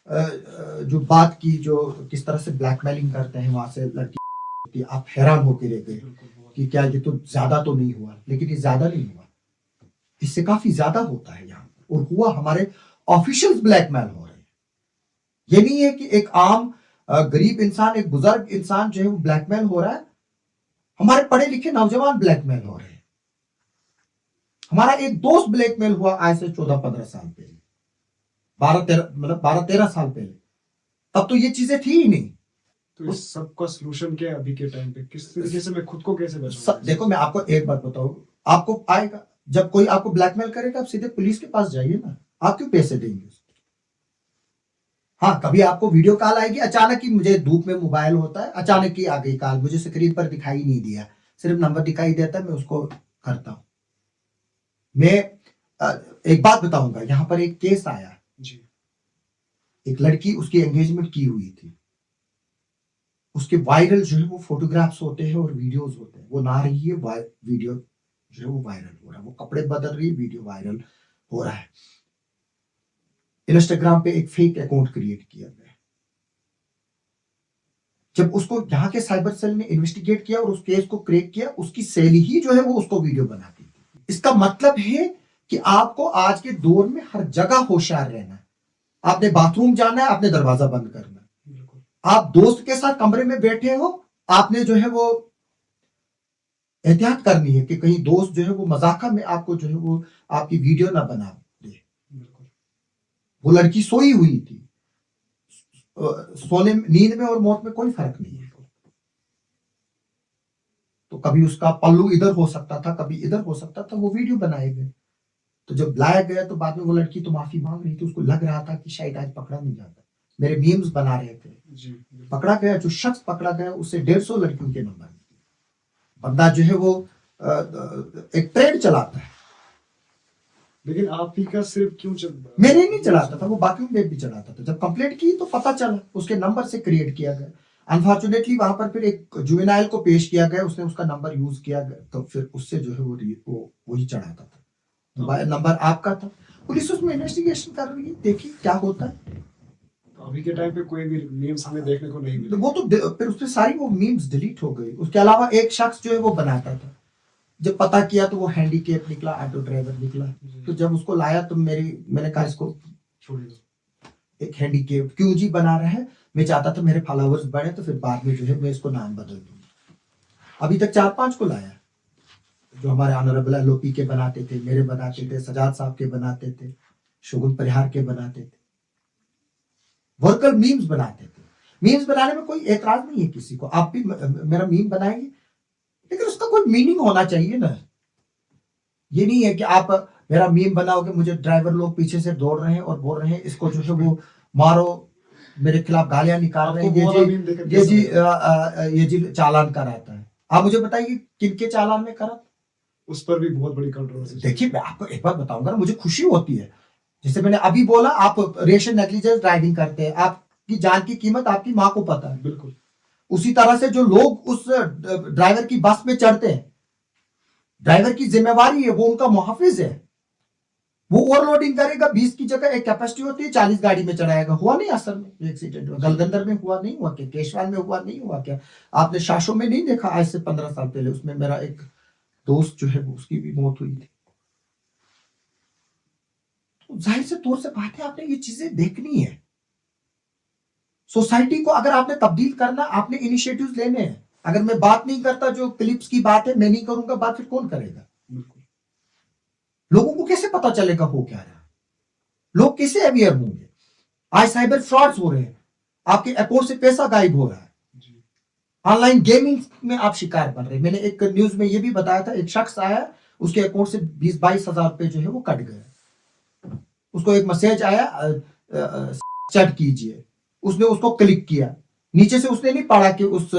जो बात की, जो किस तरह से ब्लैकमेलिंग करते हैं वहां से लड़की, आप हैरान होकर रह गए कि क्या ये तो ज्यादा तो नहीं हुआ, लेकिन ये ज्यादा नहीं हुआ, इससे काफी ज्यादा होता है यहाँ, और हुआ। हमारे ऑफिशियल्स ब्लैकमेल हो रहे हैं। ये नहीं है कि एक आम गरीब इंसान, एक बुजुर्ग इंसान जो है वो ब्लैकमेल हो रहा है, हमारे पढ़े लिखे नौजवान ब्लैकमेल हो रहे हैं। हमारा एक दोस्त ब्लैकमेल हुआ आज से 14-15 साल पहले, 12-13 साल पहले। तब तो ये चीजें थी ही नहीं। तो इस सब का सलूशन क्या है अभी के टाइम पे? किस तरीके से मैं खुद को कैसे बचाऊं? देखो मैं आपको एक बात बताऊं, आपको आएगा जब कोई आपको ब्लैकमेल करेगा, आप सीधे पुलिस के पास जाइए ना। आप क्यों पैसे देंगे? हाँ, कभी आपको वीडियो कॉल आएगी अचानक ही, मुझे धूप में मोबाइल होता है, अचानक ही आ गई कॉल, मुझे स्क्रीन पर दिखाई नहीं दिया, सिर्फ नंबर दिखाई देता है, मैं उसको करता हूं। मैं एक बात बताऊंगा, यहां पर एक केस आया जी। एक लड़की, उसकी एंगेजमेंट की हुई थी, उसके वायरल जो है वो फोटोग्राफ्स होते हैं और वीडियोस होते हैं, वो ना रही है, वीडियो जो है वो वायरल हो रहा है, वो कपड़े बदल रही है, वीडियो वायरल हो रहा है। इंस्टाग्राम पे एक फेक अकाउंट क्रिएट किया गया, जब उसको यहाँ के साइबर सेल ने इन्वेस्टिगेट किया और उस केस को क्रैक किया, उसकी सेल ही जो है वो उसको वीडियो बनाती थी। इसका मतलब है कि आपको आज के दौर में हर जगह होशियार रहना है। आपने बाथरूम जाना है, आपने दरवाजा बंद करना है। आप दोस्त के साथ कमरे में बैठे हो, आपने जो है वो एहतियात करनी है कि कहीं दोस्त जो है वो मजाका में आपको जो है वो आपकी वीडियो ना बना दे। वो लड़की सोई हुई थी, सोने नींद में और मौत में कोई फर्क नहीं है। तो कभी उसका पल्लू इधर हो सकता था, कभी इधर हो सकता था, वो वीडियो बनाए गए। तो जब लाया गया तो बाद में वो लड़की तो माफी मांग रही थी, उसको लग रहा था कि शायद आज पकड़ा नहीं जाता। मेरे मीम्स बना रहे थे जी। पकड़ा गया, जो शख्स पकड़ा गया उससे 150 लड़कियों के नंबर, बंदा जो है वो एक ट्रेड चलाता है। लेकिन आप ही का सिर्फ क्यों मेरे नहीं चलाता था, वो बाकियों में भी चलाता था। जब कंप्लेंट की तो पता चला, उसके नंबर से क्रिएट किया गया। अनफॉर्चुनेटली वहां पर फिर एक जुवेनाइल को पेश किया गया, उसने उसका नंबर यूज किया गया, तो फिर उससे जो है वो वही चढ़ाता था। नंबर आपका था, पुलिस उसमें इन्वेस्टिगेशन कर रही है, देखिए क्या होता है। अभी के टाइम पे कोई भी मीम्स हमें देखने को नहीं मिले। वो तो फिर उसपे सारी वो मीम्स डिलीट हो गई। उसके अलावा एक शख्स जो है वो बनाता था, जब पता किया तो वो हैंडीकैप निकला, ऑटो ड्राइवर निकला। तो जब उसको लाया तो मैंने कहा इसको छोड़ दो, एक हैंडीकैप क्यों जी बना रहा है, मैं चाहता था मेरे फॉलोअर्स बढ़े, तो फिर बाद में जो है मैं इसको नाम बदल दूंगा। अभी तक 4-5 को लाया, जो हमारे ऑनरेबल एलओपी के बनाते थे, मेरे बनाते थे, सजाद साहब के बनाते थे, शुगुन परिहार के बनाते थे, वर्कर मीम्स बनाते थे। मीम्स बनाने में कोई एतराज नहीं है किसी को, आप भी मेरा मीम बनाएंगे, लेकिन उसका कोई मीनिंग होना चाहिए ना। ये नहीं है कि आप मेरा मीम बनाओगे, मुझे ड्राइवर लोग पीछे से दौड़ रहे हैं और बोल रहे हैं इसको जो है वो मारो, मेरे खिलाफ गालियां निकाल रहे हैं, ये जी चालान कराता है। आप मुझे बताइए किनके चालान में करा? उस पर भी बहुत बड़ी कंट्रोवर्सी। देखिए मैं आपको एक बात बताऊंगा, मुझे खुशी होती है, जैसे मैंने अभी बोला, आप रेशन नेग्लिजेंस ड्राइविंग करते हैं, आपकी जान की कीमत आपकी माँ को पता है। बिल्कुल उसी तरह से जो लोग उस ड्राइवर की बस में चढ़ते हैं, ड्राइवर की जिम्मेवारी है, वो उनका मुहाफिज है। वो ओवरलोडिंग करेगा, 20 की जगह एक कैपेसिटी होती है 40 गाड़ी में चढ़ाएगा। हुआ नहीं असर में एक्सीडेंट, गलगंदर में हुआ नहीं हुआ क्या, केशवाल में हुआ नहीं हुआ क्या, आपने शाशों में नहीं देखा आज से 15 साल पहले, उसमें मेरा एक दोस्त जो है उसकी भी मौत हुई थी। तो जाहिर से तौर से बात है, आपने ये चीजें देखनी है। सोसाइटी को अगर आपने तब्दील करना, आपने इनिशिएटिव्स लेने हैं। अगर मैं बात नहीं करता, जो क्लिप्स की बात है, मैं नहीं करूंगा बात, फिर कौन करेगा? लोगों को कैसे पता चलेगा हो क्या रहा, लोग कैसे अवेयर होंगे? आज साइबर फ्रॉड्स हो रहे हैं, आपके अकाउंट से पैसा गायब हो रहा है, ऑनलाइन गेमिंग में आप शिकार बन रहे हैं। मैंने एक न्यूज में ये भी बताया था, एक शख्स आया, उसके अकाउंट से 20-22 हजार रुपए जो है वो कट गए। उसको एक मैसेज आया, चैट कीजिए, उसने उसको क्लिक किया, नीचे से उसने नहीं पढ़ा कि उस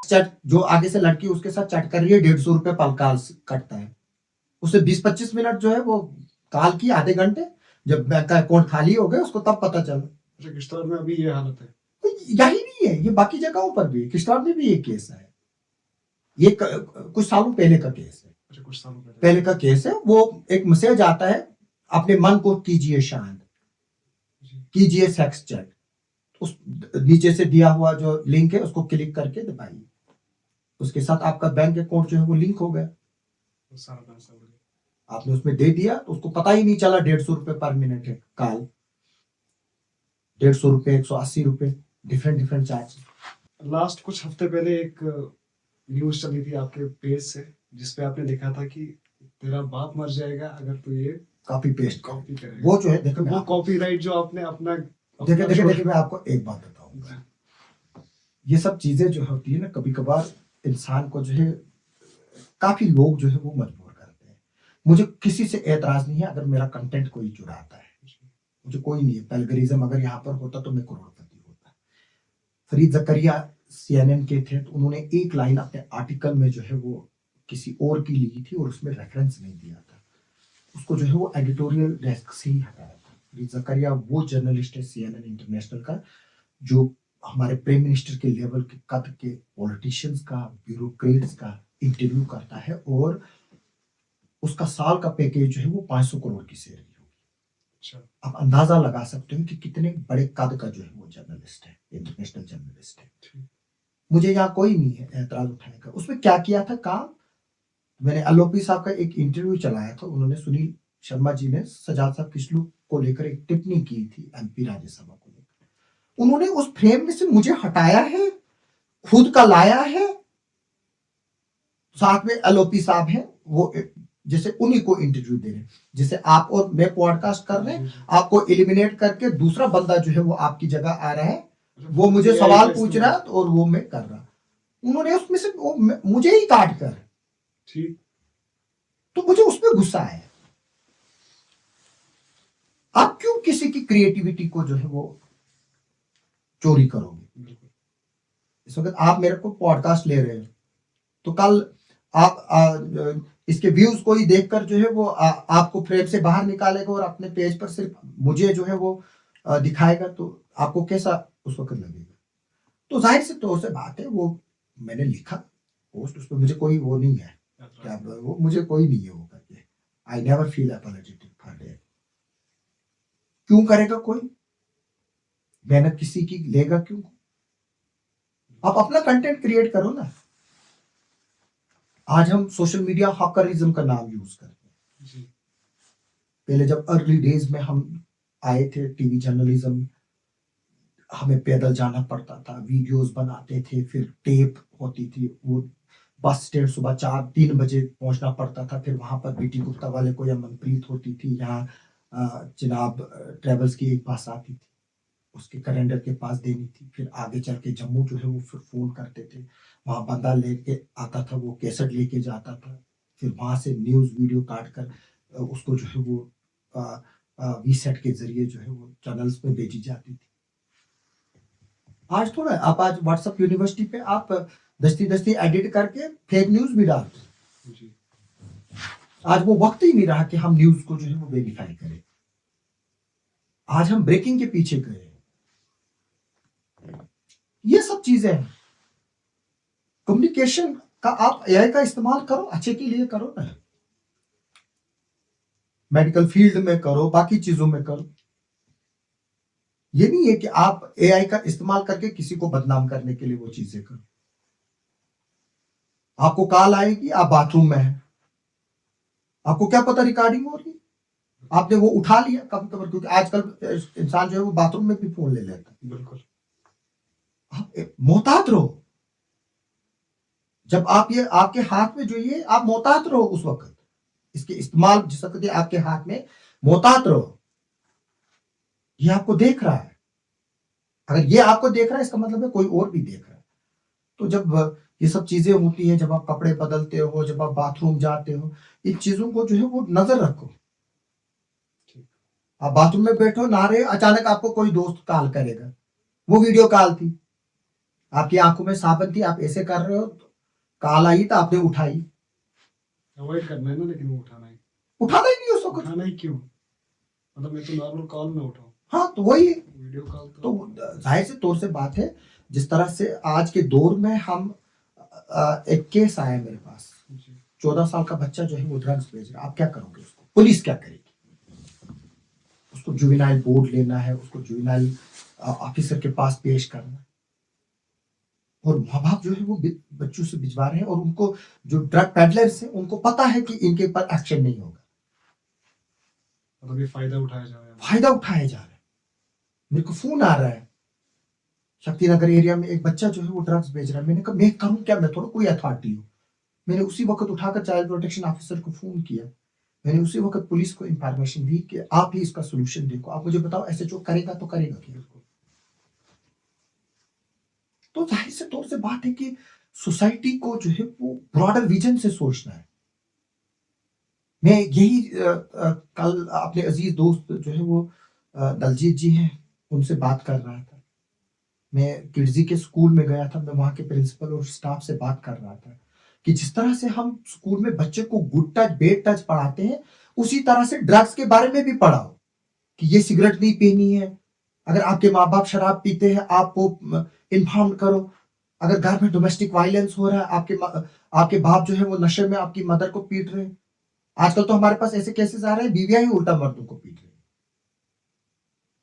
चैट जो आगे से लड़की उसके साथ चैट कर रही है, 150 रुपए पल कॉल कटता है। उससे 20-25 मिनट जो है वो कॉल की, आधे घंटे, जब बैंक का अकाउंट खाली हो गया उसको तब पता चला। किश्तवाड़ में अभी ये हालत है। यही नहीं है, ये बाकी जगहों पर भी, किश्तवाड़ में भी ये केस है। ये कुछ सालों पहले का केस है, कुछ सालों पहले का केस है। वो एक मैसेज आता है, अपने मन को कीजिए शांत, कीजिए सेक्स चैट, उस नीचे से दिया हुआ जो लिंक है उसको क्लिक करके दबाइए, उसके साथ आपका बैंक अकाउंट जो है वो लिंक हो गया। आपने उसमें दे दिया तो उसको पता ही नहीं चला 150 रुपए पर मिनट है कॉल, 150 रुपए, 180 रुपए, डिफरेंट चार्ज। लास्ट कुछ हफ्ते पहले एक न्यूज चली थी आपके पेज से, जिसपे आपने लिखा था कि तेरा बाप मर जाएगा अगर तू ये कॉपी पेस्ट कॉपी करे। वो जो है, देखो वो कॉपीराइट जो आपने अपना देखिए मैं आपको एक बात बताऊंगा, ये सब चीजें जो होती है ना, कभी कभार इंसान को जो है, काफी लोग जो है वो मजबूर करते हैं। मुझे किसी से एतराज नहीं है अगर मेरा कंटेंट कोई चुराता है, मुझे कोई नहीं है। प्लेगरिज्म अगर यहाँ पर होता तो मैं करोड़पति होता। फरीद जकरिया CNN के थे, तो उन्होंने एक लाइन अपने आर्टिकल में जो है वो किसी और की ली थी और उसमें रेफरेंस नहीं दिया था, उसको जो है वो एडिटोरियल डेस्क से ही हटाया था। फरीद जकरिया वो जर्नलिस्ट है CNN इंटरनेशनल का, जो हमारे प्राइम मिनिस्टर के लेवल के कद के पॉलिटिशियंस का, ब्यूरोक्रेट्स का इंटरव्यू करता है, और उसका साल का पैकेज जो है वो 500 करोड़ की सैलरी होगी। आप अंदाजा लगा सकते हो कि कितने बड़े कद का जो है वो जर्नलिस्ट है, इंटरनेशनल जर्नलिस्ट है। मुझे यहाँ कोई नहीं है एतराज उठाएगा। उसमें क्या किया था काम, मैंने एलओपी साहब का एक इंटरव्यू चलाया था, उन्होंने सुनील शर्मा जी ने सजाद साहब किशलू को लेकर एक टिप्पणी की थी एमपी राज्यसभा को लेकर। उन्होंने उस फ्रेम में से मुझे हटाया है, खुद का लाया है, साथ में एलओपी साहब हैं, वो जैसे उन्हीं को इंटरव्यू दे रहे हैं, जैसे आप और मैं पॉडकास्ट कर रहे हैं, आपको एलिमिनेट करके दूसरा बंदा जो है वो आपकी जगह आ रहा है, वो मुझे सवाल पूछ रहा है और वो मैं कर रहा। उन्होंने उसमें से मुझे ही काट कर, ठीक, तो मुझे उसमें गुस्सा आया। आप क्यों किसी की क्रिएटिविटी को जो है वो चोरी करोगे? इस वक्त आप मेरे को पॉडकास्ट ले रहे हो, तो कल आप इसके व्यूज को ही देखकर जो है वो आपको फ्रेम से बाहर निकालेगा और अपने पेज पर सिर्फ मुझे जो है वो दिखाएगा, तो आपको कैसा उस वक्त लगेगा? तो जाहिर से तौर से बात है, वो मैंने लिखा पोस्ट, उसमें मुझे कोई वो नहीं है, क्या वो मुझे कोई नहीं है वो करके, I never feel apologetic for that. क्यों करेगा कोई मेहनत किसी की, लेगा क्यों? आप अपना कंटेंट क्रिएट करो ना। आज हम सोशल मीडिया हॉकरिज्म का नाम यूज करते हैं। पहले जब अर्ली डेज में हम आए थे टीवी जर्नलिज्म, हमें पैदल जाना पड़ता था, वीडियोस बनाते थे, फिर टेप होती थी, वो बस स्टैंड सुबह 4-3 बजे पहुंचना पड़ता था, फिर वहां पर बीटी गुप्ता वाले को या मनप्रीत होती थी, यहाँ जनाब ट्रेवल्स की एक बस आती थी, उसके कैलेंडर के पास देनी थी, फिर आगे चल के जम्मू जो है वो फिर फोन करते थे, वहां बंदा लेके आता था, वो कैसेट लेके जाता था, फिर वहां से न्यूज वीडियो काट कर उसको जो है वो वीसेट के जरिए जो है वो चैनल्स में भेजी जाती थी। आज थोड़ा आप आज व्हाट्सएप यूनिवर्सिटी पे आप दस्ती एडिट करके फेक न्यूज भी डालते। आज वो वक्त ही नहीं रहा कि हम न्यूज को जो है वो वेरीफाई करें। आज हम ब्रेकिंग के पीछे गए। ये सब चीजें हैं। कम्युनिकेशन का आप एआई का इस्तेमाल करो, अच्छे के लिए करो ना, मेडिकल फील्ड में करो, बाकी चीजों में करो। ये नहीं है कि आप एआई का इस्तेमाल करके किसी को बदनाम करने के लिए वो चीजें करो। आपको कॉल आएगी, आप बाथरूम में हैं, आपको क्या पता रिकॉर्डिंग हो रही, आपने वो उठा लिया कभी कभी, क्योंकि आजकल इंसान जो है वो बाथरूम में भी फोन ले लेता है। बिल्कुल, आप मोहतात रहो। जब आप ये आपके हाथ में जो ये आप मोहतात रहो, उस वक्त इसके इस्तेमाल जिस वक्त आपके हाथ में, मोहतात रहो। ये आपको देख रहा है, अगर ये आपको देख रहा है इसका मतलब है कोई और भी देख रहा है। तो जब ये सब चीजें होती हैं, जब आप कपड़े बदलते हो, जब आप बाथरूम जाते हो, इन चीजों को जो है वो नजर रखो। आप बाथरूम में बैठो, नहा रहे, अचानक आपको कोई दोस्त कॉल करेगा, वो वीडियो कॉल थी, आपकी आंखों में साबन थी, आप ऐसे कर रहे हो, कॉल आई तो आपने उठाई। अवॉइड करना है ना, लेकिन वो उठाना ही नहीं उसको, उठाना ही क्यों? मतलब मैं तो नॉर्मल कॉल में उठाऊं। हाँ, तो वही वीडियो कॉल तो जाहिर से तौर से बात है। जिस तरह से आज के दौर में हम एक केस आया मेरे पास, 14 साल का बच्चा जो है वो ड्रग्स बेच रहा है। आप क्या करोगे उसको? पुलिस क्या करेगी? उसको जुवेनाइल बोर्ड लेना है, उसको जुवेनाइल ऑफिसर के पास पेश करना, और माँ बाप जो है वो बच्चों से भिजवा रहे हैं, और उनको जो ड्रग पेडलर्स हैं उनको पता है कि इनके ऊपर एक्शन नहीं होगा, मतलब ये फायदा उठाया जा रहा है। मेरे को फोन आ रहा है, शक्तिनगर एरिया में एक बच्चा जो है वो ड्रग्स बेच रहा है। मैंने कहा मैं करूं क्या, मैं थोड़ा कोई अथॉरिटी हूँ। मैंने उसी वक्त उठाकर चाइल्ड प्रोटेक्शन ऑफिसर को फोन किया, मैंने उसी वक्त पुलिस को इंफॉर्मेशन दी कि आप ही इसका सोल्यूशन देखो, आप मुझे बताओ ऐसे जो करेगा तो करेगा क्या। तो जाहिर से तौर से बात है कि सोसाइटी को जो है वो ब्रॉडर विजन से सोचना है। मैं यही कल अपने अजीज दोस्त जो है वो दलजीत जी हैं, उनसे बात कर रहा था। मैं किड्जी के स्कूल में गया था, मैं वहाँ के प्रिंसिपल और स्टाफ से बात कर रहा था कि जिस तरह से हम स्कूल में बच्चे को गुड टच बैड टच पढ़ाते हैं, उसी तरह से ड्रग्स के बारे में भी पढ़ाओ कि ये सिगरेट नहीं पीनी है। अगर आपके माँ बाप शराब पीते हैं, आपको इन्फॉर्म करो। अगर घर में डोमेस्टिक वायलेंस हो रहा है, आपके बाप जो है वो नशे में आपकी मदर को पीट रहे हैं। आजकल तो हमारे पास ऐसे केसेस आ रहे हैं, बीवियां ही उल्टा मर्दों को पीट रही हैं।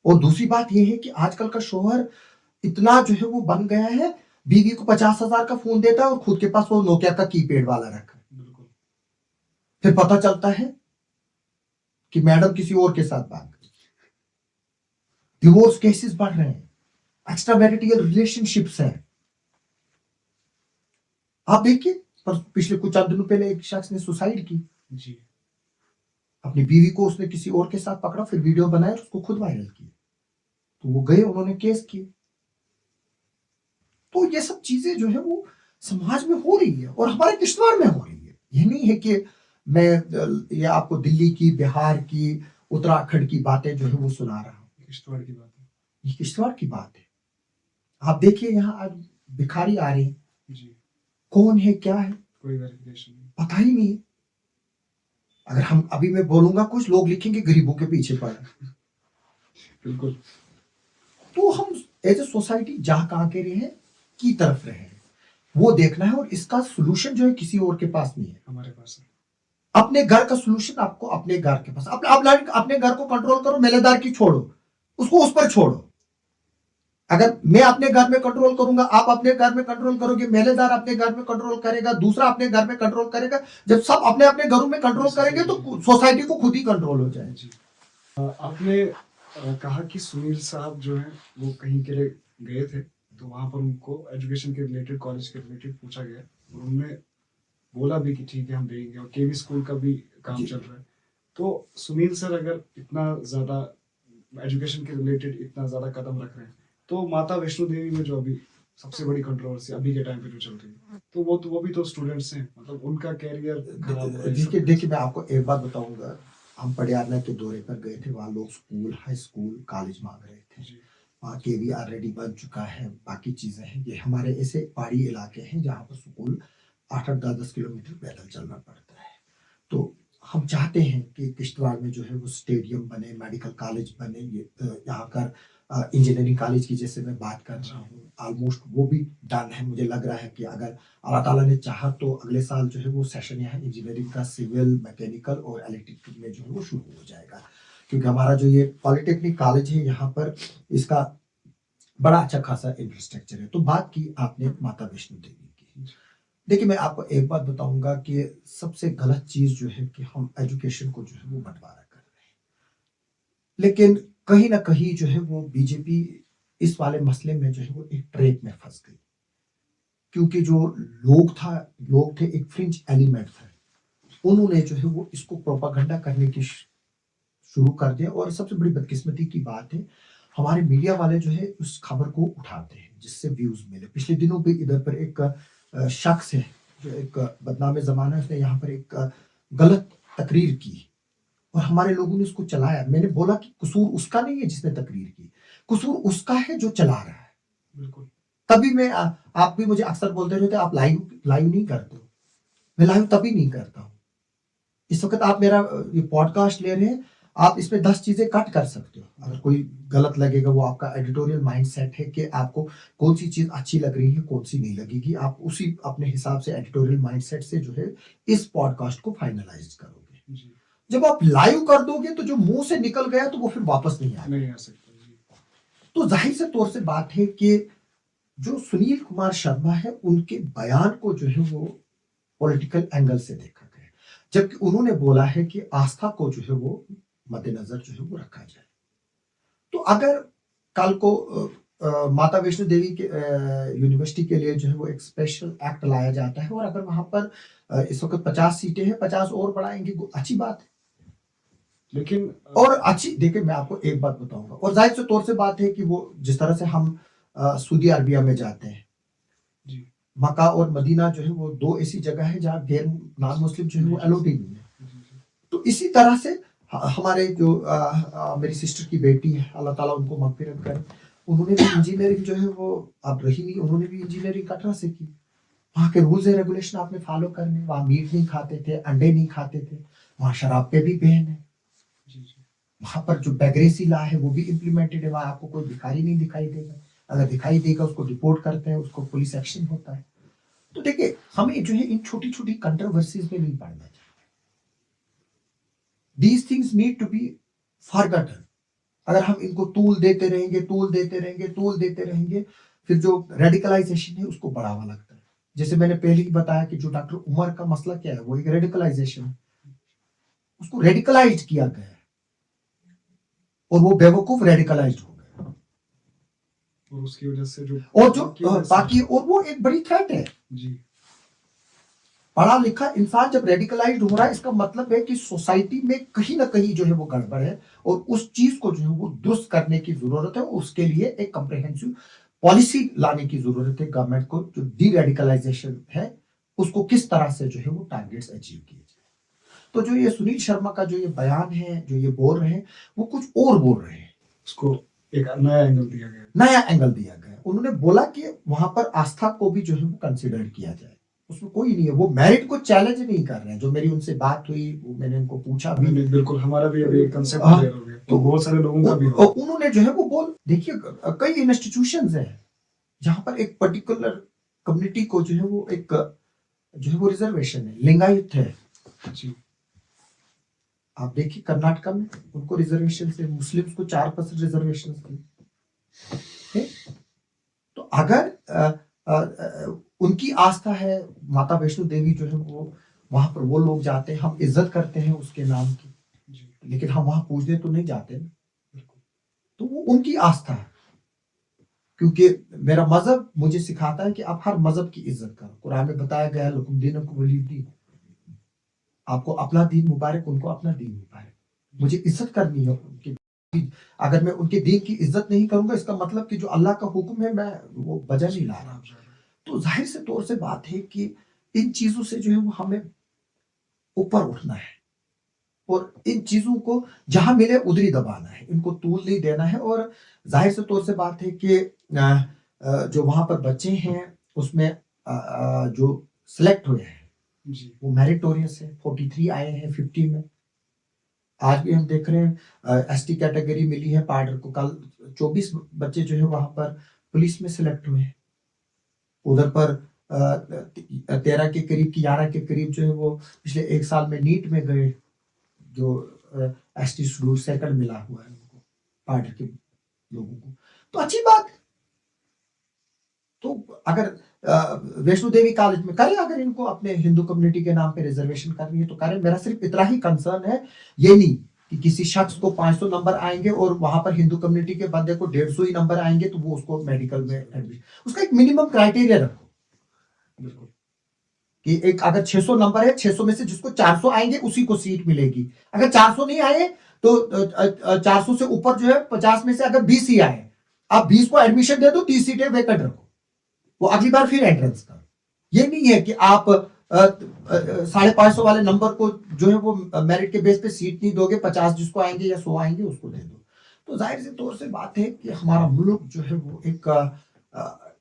और दूसरी बात यह है कि आजकल का शोहर इतना जो है वो बन गया है, बीवी को 50,000 का फोन देता है और खुद के पास वो नोकिया का कीपैड वाला रखा है। बिल्कुल। फिर पता चलता है कि मैडम किसी और के साथ भाग गई। डिवोर्स केसेस बढ़ रहे हैं, एक्स्ट्रा मैरिटल रिलेशनशिप्स हैं। आप देखिए, पर पिछले कुछ चंद दिनों पहले एक शख्स ने सुसाइड की। जी। अपनी बीवी को उसने किसी और के साथ पकड़ा, फिर वीडियो बनाया और उसको खुद वायरल किया। तो वो गए, उन्होंने केस किए। तो ये सब चीजें जो है वो समाज में हो रही है और हमारे किश्तवाड़ में हो रही है। ये नहीं है कि मैं ये आपको दिल्ली की, बिहार की, उत्तराखंड की बातें जो है वो सुना रहा हूँ। किश्तवाड़ की बात है। ये किश्तवाड़ की बात है। आप देखिए, यहाँ आज भिखारी आ रहे हैं, जी। कौन है, क्या है, कोई वेरिफिकेशन नहीं। पता ही नहीं है। अगर हम अभी मैं बोलूंगा कुछ, लोग लिखेंगे गरीबों के पीछे पड़ा। बिल्कुल। तो हम एज ए सोसाइटी जहां कहाँ के रहे हैं, की तरफ रहे हैं, वो देखना है। और इसका सोल्यूशन जो है किसी और के पास नहीं है, हमारे पास है। अपने घर का सोल्यूशन आपको अपने घर के पास। अपने घर को कंट्रोल करो, मेलेदार की छोड़ो, उसको उस पर छोड़ो। अगर मैं अपने घर में कंट्रोल करूंगा, आप अपने घर में कंट्रोल करोगे, मेलेदार अपने घर में कंट्रोल करेगा, दूसरा अपने घर में कंट्रोल करेगा। जब सब अपने अपने घरों में कंट्रोल करेंगे तो सोसाइटी को खुद ही कंट्रोल हो जाए। जी। आपने कहा कि सुनील साहब जो है वो कहीं के लिए गए थे, तो वहां पर उनको एजुकेशन के रिलेटेड, कॉलेज के रिलेटेड पूछा गया और उन्होंने बोला भी कि ठीक है हम देंगे, और केवी स्कूल का भी काम चल रहा है। तो सुनील सर अगर इतना ज्यादा एजुकेशन के रिलेटेड इतना ज्यादा कदम रख रहे हैं, तो माता वैष्णो देवी में जो अभी सबसे बड़ी कंट्रोवर्सी अभी के टाइम पे जो चल रही है, तो वो भी तो स्टूडेंट्स हैं, मतलब उनका कैरियर खराब हो रहा है। देखिए, मैं आपको एक बात बताऊंगा। हम पटियाला के दौरे पर गए थे, वहाँ लोग स्कूल, हाई स्कूल, कॉलेज मांग रहे थे। जी। वहाँ केवी ऑलरेडी बन चुका है, बाकी चीजें हैं। ये हमारे ऐसे पहाड़ी इलाके हैं जहाँ पर स्कूल 8-8, 10-10 किलोमीटर पैदल चलना पड़ता है। तो हम चाहते हैं कि किश्तवाड़ में जो है वो स्टेडियम बने, मेडिकल कॉलेज बने। ये यहाँ का इंजीनियरिंग कॉलेज की जैसे मैं बात कर रहा हूँ, ऑलमोस्ट वो भी डन है। मुझे लग रहा है कि अगर अल्लाह ताला ने चाहा तो अगले साल जो है वो सेशन यहाँ इंजीनियरिंग का, सिविल, मैकेनिकल और इलेक्ट्रिकल में जो है वो शुरू हो जाएगा। क्योंकि हमारा जो ये पॉलिटेक्निक कॉलेज है, यहाँ पर इसका बड़ा अच्छा खासा इंफ्रास्ट्रक्चर है। तो बात की आपने माता वैष्णो देवी की। देखिए, मैं आपको एक बात बताऊंगा कि सबसे गलत चीज जो है कि हम एजुकेशन को जो है वो बंटवारा कर रहे हैं। लेकिन कहीं ना कहीं जो है वो बीजेपी इस वाले मसले में जो है वो एक ट्रैप में फंस गई। क्योंकि जो लोग थे, एक फ्रिंज एलिमेंट था, उन्होंने जो है वो इसको प्रोपागंडा करने की शुरू कर दिया। और सबसे बड़ी बदकिस्मती की बात है, हमारे मीडिया वाले जो है उस खबर को उठाते हैं जिससे व्यूज मिले। पिछले दिनों भी इधर पर एक शख्स है जो एक बदनाम जमाना है, उसने यहाँ पर एक गलत तकरीर की और हमारे लोगों ने उसको चलाया। मैंने बोला कि कसूर उसका नहीं है जिसने तकरीर की, कसूर उसका है जो चला रहा है। बिल्कुल। तभी मैं आप भी मुझे अक्सर बोलते रहते आप लाइव नहीं करते हो। मैं लाइव तभी नहीं करता हूँ। इस वक्त आप मेरा ये पॉडकास्ट ले रहे हैं, आप इसमें 10 चीजें कट कर सकते हो। अगर कोई गलत लगेगा, वो आपका एडिटोरियल माइंडसेट है कि आपको कौन सी चीज अच्छी लग रही है, कौन सी नहीं लगेगी। आप उसी अपने हिसाब से एडिटोरियल माइंडसेट से जो है इस पॉडकास्ट को फाइनलाइज करोगे। जी। जब आप लाइव कर दोगे तो जो मुंह से निकल गया तो वो फिर वापस नहीं आ सकता। जी। तो जाहिर से तौर से बात है कि जो सुनील कुमार शर्मा है, उनके बयान को जो है वो पॉलिटिकल एंगल से देखा गया, जबकि उन्होंने बोला है कि आस्था को जो है वो मद्देनजर जो है वो रखा जाए। तो अगर कल को माता वैष्णो देवी के यूनिवर्सिटी के लिए जो है वो एक स्पेशल एक्ट लाया जाता है और अगर वहां पर इस वक्त 50 सीटें हैं, 50 और बढ़ाएंगे, अच्छी बात है। लेकिन और अच्छी, देखिए मैं आपको एक बात बताऊंगा, और जाहिर से तौर से बात है कि वो जिस तरह से हम सऊदी अरबिया में जाते हैं, जी। मक्का और मदीना जो है वो 2 ऐसी जगह है जहाँ गैर नॉन मुस्लिम जो है वो अलाउड ही नहीं है। तो इसी तरह से हमारे जो मेरी सिस्टर की बेटी है, अल्लाह ताला उनको मगफिरत करे, उन्होंने भी इंजीनियरिंग जो है वो अब रही नहीं, उन्होंने भी इंजीनियरिंग कटरा से की। वहाँ के रूल्स एंड रेगुलेशन आपने फॉलो करने। वहाँ मीट नहीं खाते थे, अंडे नहीं खाते थे, वहाँ शराब पे भी बैन है। वहाँ पर जो बेगरेसी लॉ है वो भी इम्प्लीमेंटेड है। वहाँ आपको कोई भिखारी नहीं दिखाई देगा, अगर दिखाई देगा उसको रिपोर्ट करते हैं, उसको पुलिस एक्शन होता है। तो देखिए, हमें जो है इन छोटी छोटी कंट्रोवर्सीज में नहीं पड़ना चाहिए। These things need to be forgotten. अगर हम इनको तूल देते रहेंगे, फिर जो रेडिकलाइजेशन है उसको बढ़ावा लगता है। जैसे मैंने पहले ही बताया कि जो डॉक्टर उमर का मसला क्या है, वो एक रेडिकलाइजेशन है, उसको रेडिकलाइज किया गया है और वो बेवकूफ रेडिकलाइज हो गया, और उसकी वजह से जो और जो बाकी, और वो एक बड़ी थ्रेट है जी। पढ़ा लिखा इंसान जब रेडिकलाइज्ड हो रहा है, इसका मतलब है कि सोसाइटी में कहीं ना कहीं जो है वो गड़बड़ है और उस चीज को जो है वो दुरुस्त करने की जरूरत है। उसके लिए एक कम्प्रिहेंसिव पॉलिसी लाने की जरूरत है गवर्नमेंट को, जो डी रेडिकलाइजेशन है उसको किस तरह से जो है वो टारगेट्स अचीव किए जाए। तो जो ये सुनील शर्मा का जो ये बयान है, जो ये बोल रहे हैं, वो कुछ और बोल रहे हैं, उसको एक नया एंगल दिया गया, नया एंगल दिया गया। उन्होंने बोला कि वहां पर आस्था को भी जो है वो कंसिडर किया जाए, उसमें कोई नहीं है, वो मेरिट को चैलेंज नहीं कर रहे हैं। जो मेरी उनसे बात हुई, वो मैंने उनको पूछा भी, बिल्कुल हमारा भी अभी कंसेप्ट हाँ, क्लियर हो गया, तो बहुत सारे लोगों का भी हो। उन्होंने जो है वो बोल, देखिए कई इंस्टीट्यूशंस हैं जहां पर एक पर्टिकुलर कम्युनिटी को जो है वो एक जो है वो रिजर्वेशन है, लिंगायत है जी। आप देखिए कर्नाटका में उनको रिजर्वेशन से, मुस्लिम्स को 4% रिजर्वेशन थे। तो अगर उनकी आस्था है, माता वैष्णो देवी जो है वो, वहां पर वो लोग जाते हैं, हम इज्जत करते हैं उसके नाम की, लेकिन हम वहां पूजने तो नहीं जाते ना, तो वो उनकी आस्था है। क्योंकि मेरा मजहब मुझे सिखाता है कि आप हर मजहब की इज्जत करो। कुरान में बताया गया है, लकुम दीनुकुम वली दीन, आपको अपना दीन मुबारक, उनको अपना दीन मुबारक। मुझे इज्जत करनी है उनकी। अगर मैं उनके दीन की इज्जत नहीं करूंगा, इसका मतलब कि जो अल्लाह का हुक्म है मैं वो बजा नहीं ला रहा। तो जाहिर से तौर से बात है कि इन चीजों से जो है वो हमें ऊपर उठना है और इन चीजों को जहां मिले उधरी दबाना है, इनको तूल नहीं देना है। और जाहिर से तौर से बात है कि जो वहां पर बच्चे हैं उसमें जो सिलेक्ट हुए हैं वो मेरिटोरियस है। 43 आए हैं 50 में। आज भी हम देख रहे हैं एसटी कैटेगरी मिली है पार्डर को, कल 24 बच्चे जो है वहां पर पुलिस में सिलेक्ट हुए हैं। उधर पर 13 के करीब की 11 के करीब जो है वो पिछले एक साल में नीट में गए, जो एसटी शेड्यूल सेकंड मिला हुआ है उनको, पार्टी के लोगों को। तो अच्छी बात है। तो अगर वैष्णो देवी कॉलेज में करें, अगर इनको अपने हिंदू कम्युनिटी के नाम पे रिजर्वेशन करनी है तो करें। मेरा सिर्फ इतना ही कंसर्न है, ये नहीं कि किसी शख्स को 500 नंबर आएंगे और वहां पर हिंदू कम्युनिटी के बंदे को 150 ही नंबर आएंगे तो वो उसको मेडिकल में एडमिशन, उसका एक मिनिमम क्राइटेरिया रखो कि एक अगर 600 नंबर है, 600 में से जिसको 400 आएंगे उसी को सीट मिलेगी। अगर 400 नहीं आए तो 400 से ऊपर जो है 50 में से अगर 20 ही आए, आप 20 को एडमिशन दे दो, 30 सीटें वेकेंट रखो, वो अगली बार फिर एंट्रेंस करो। ये नहीं है कि आप 550 वाले नंबर को जो है वो मेरिट के बेस पे सीट नहीं दोगे, 50 जिसको आएंगे या 100 आएंगे उसको दे दो। तो जाहिर से तौर से बात है कि हमारा मुल्क जो है वो एक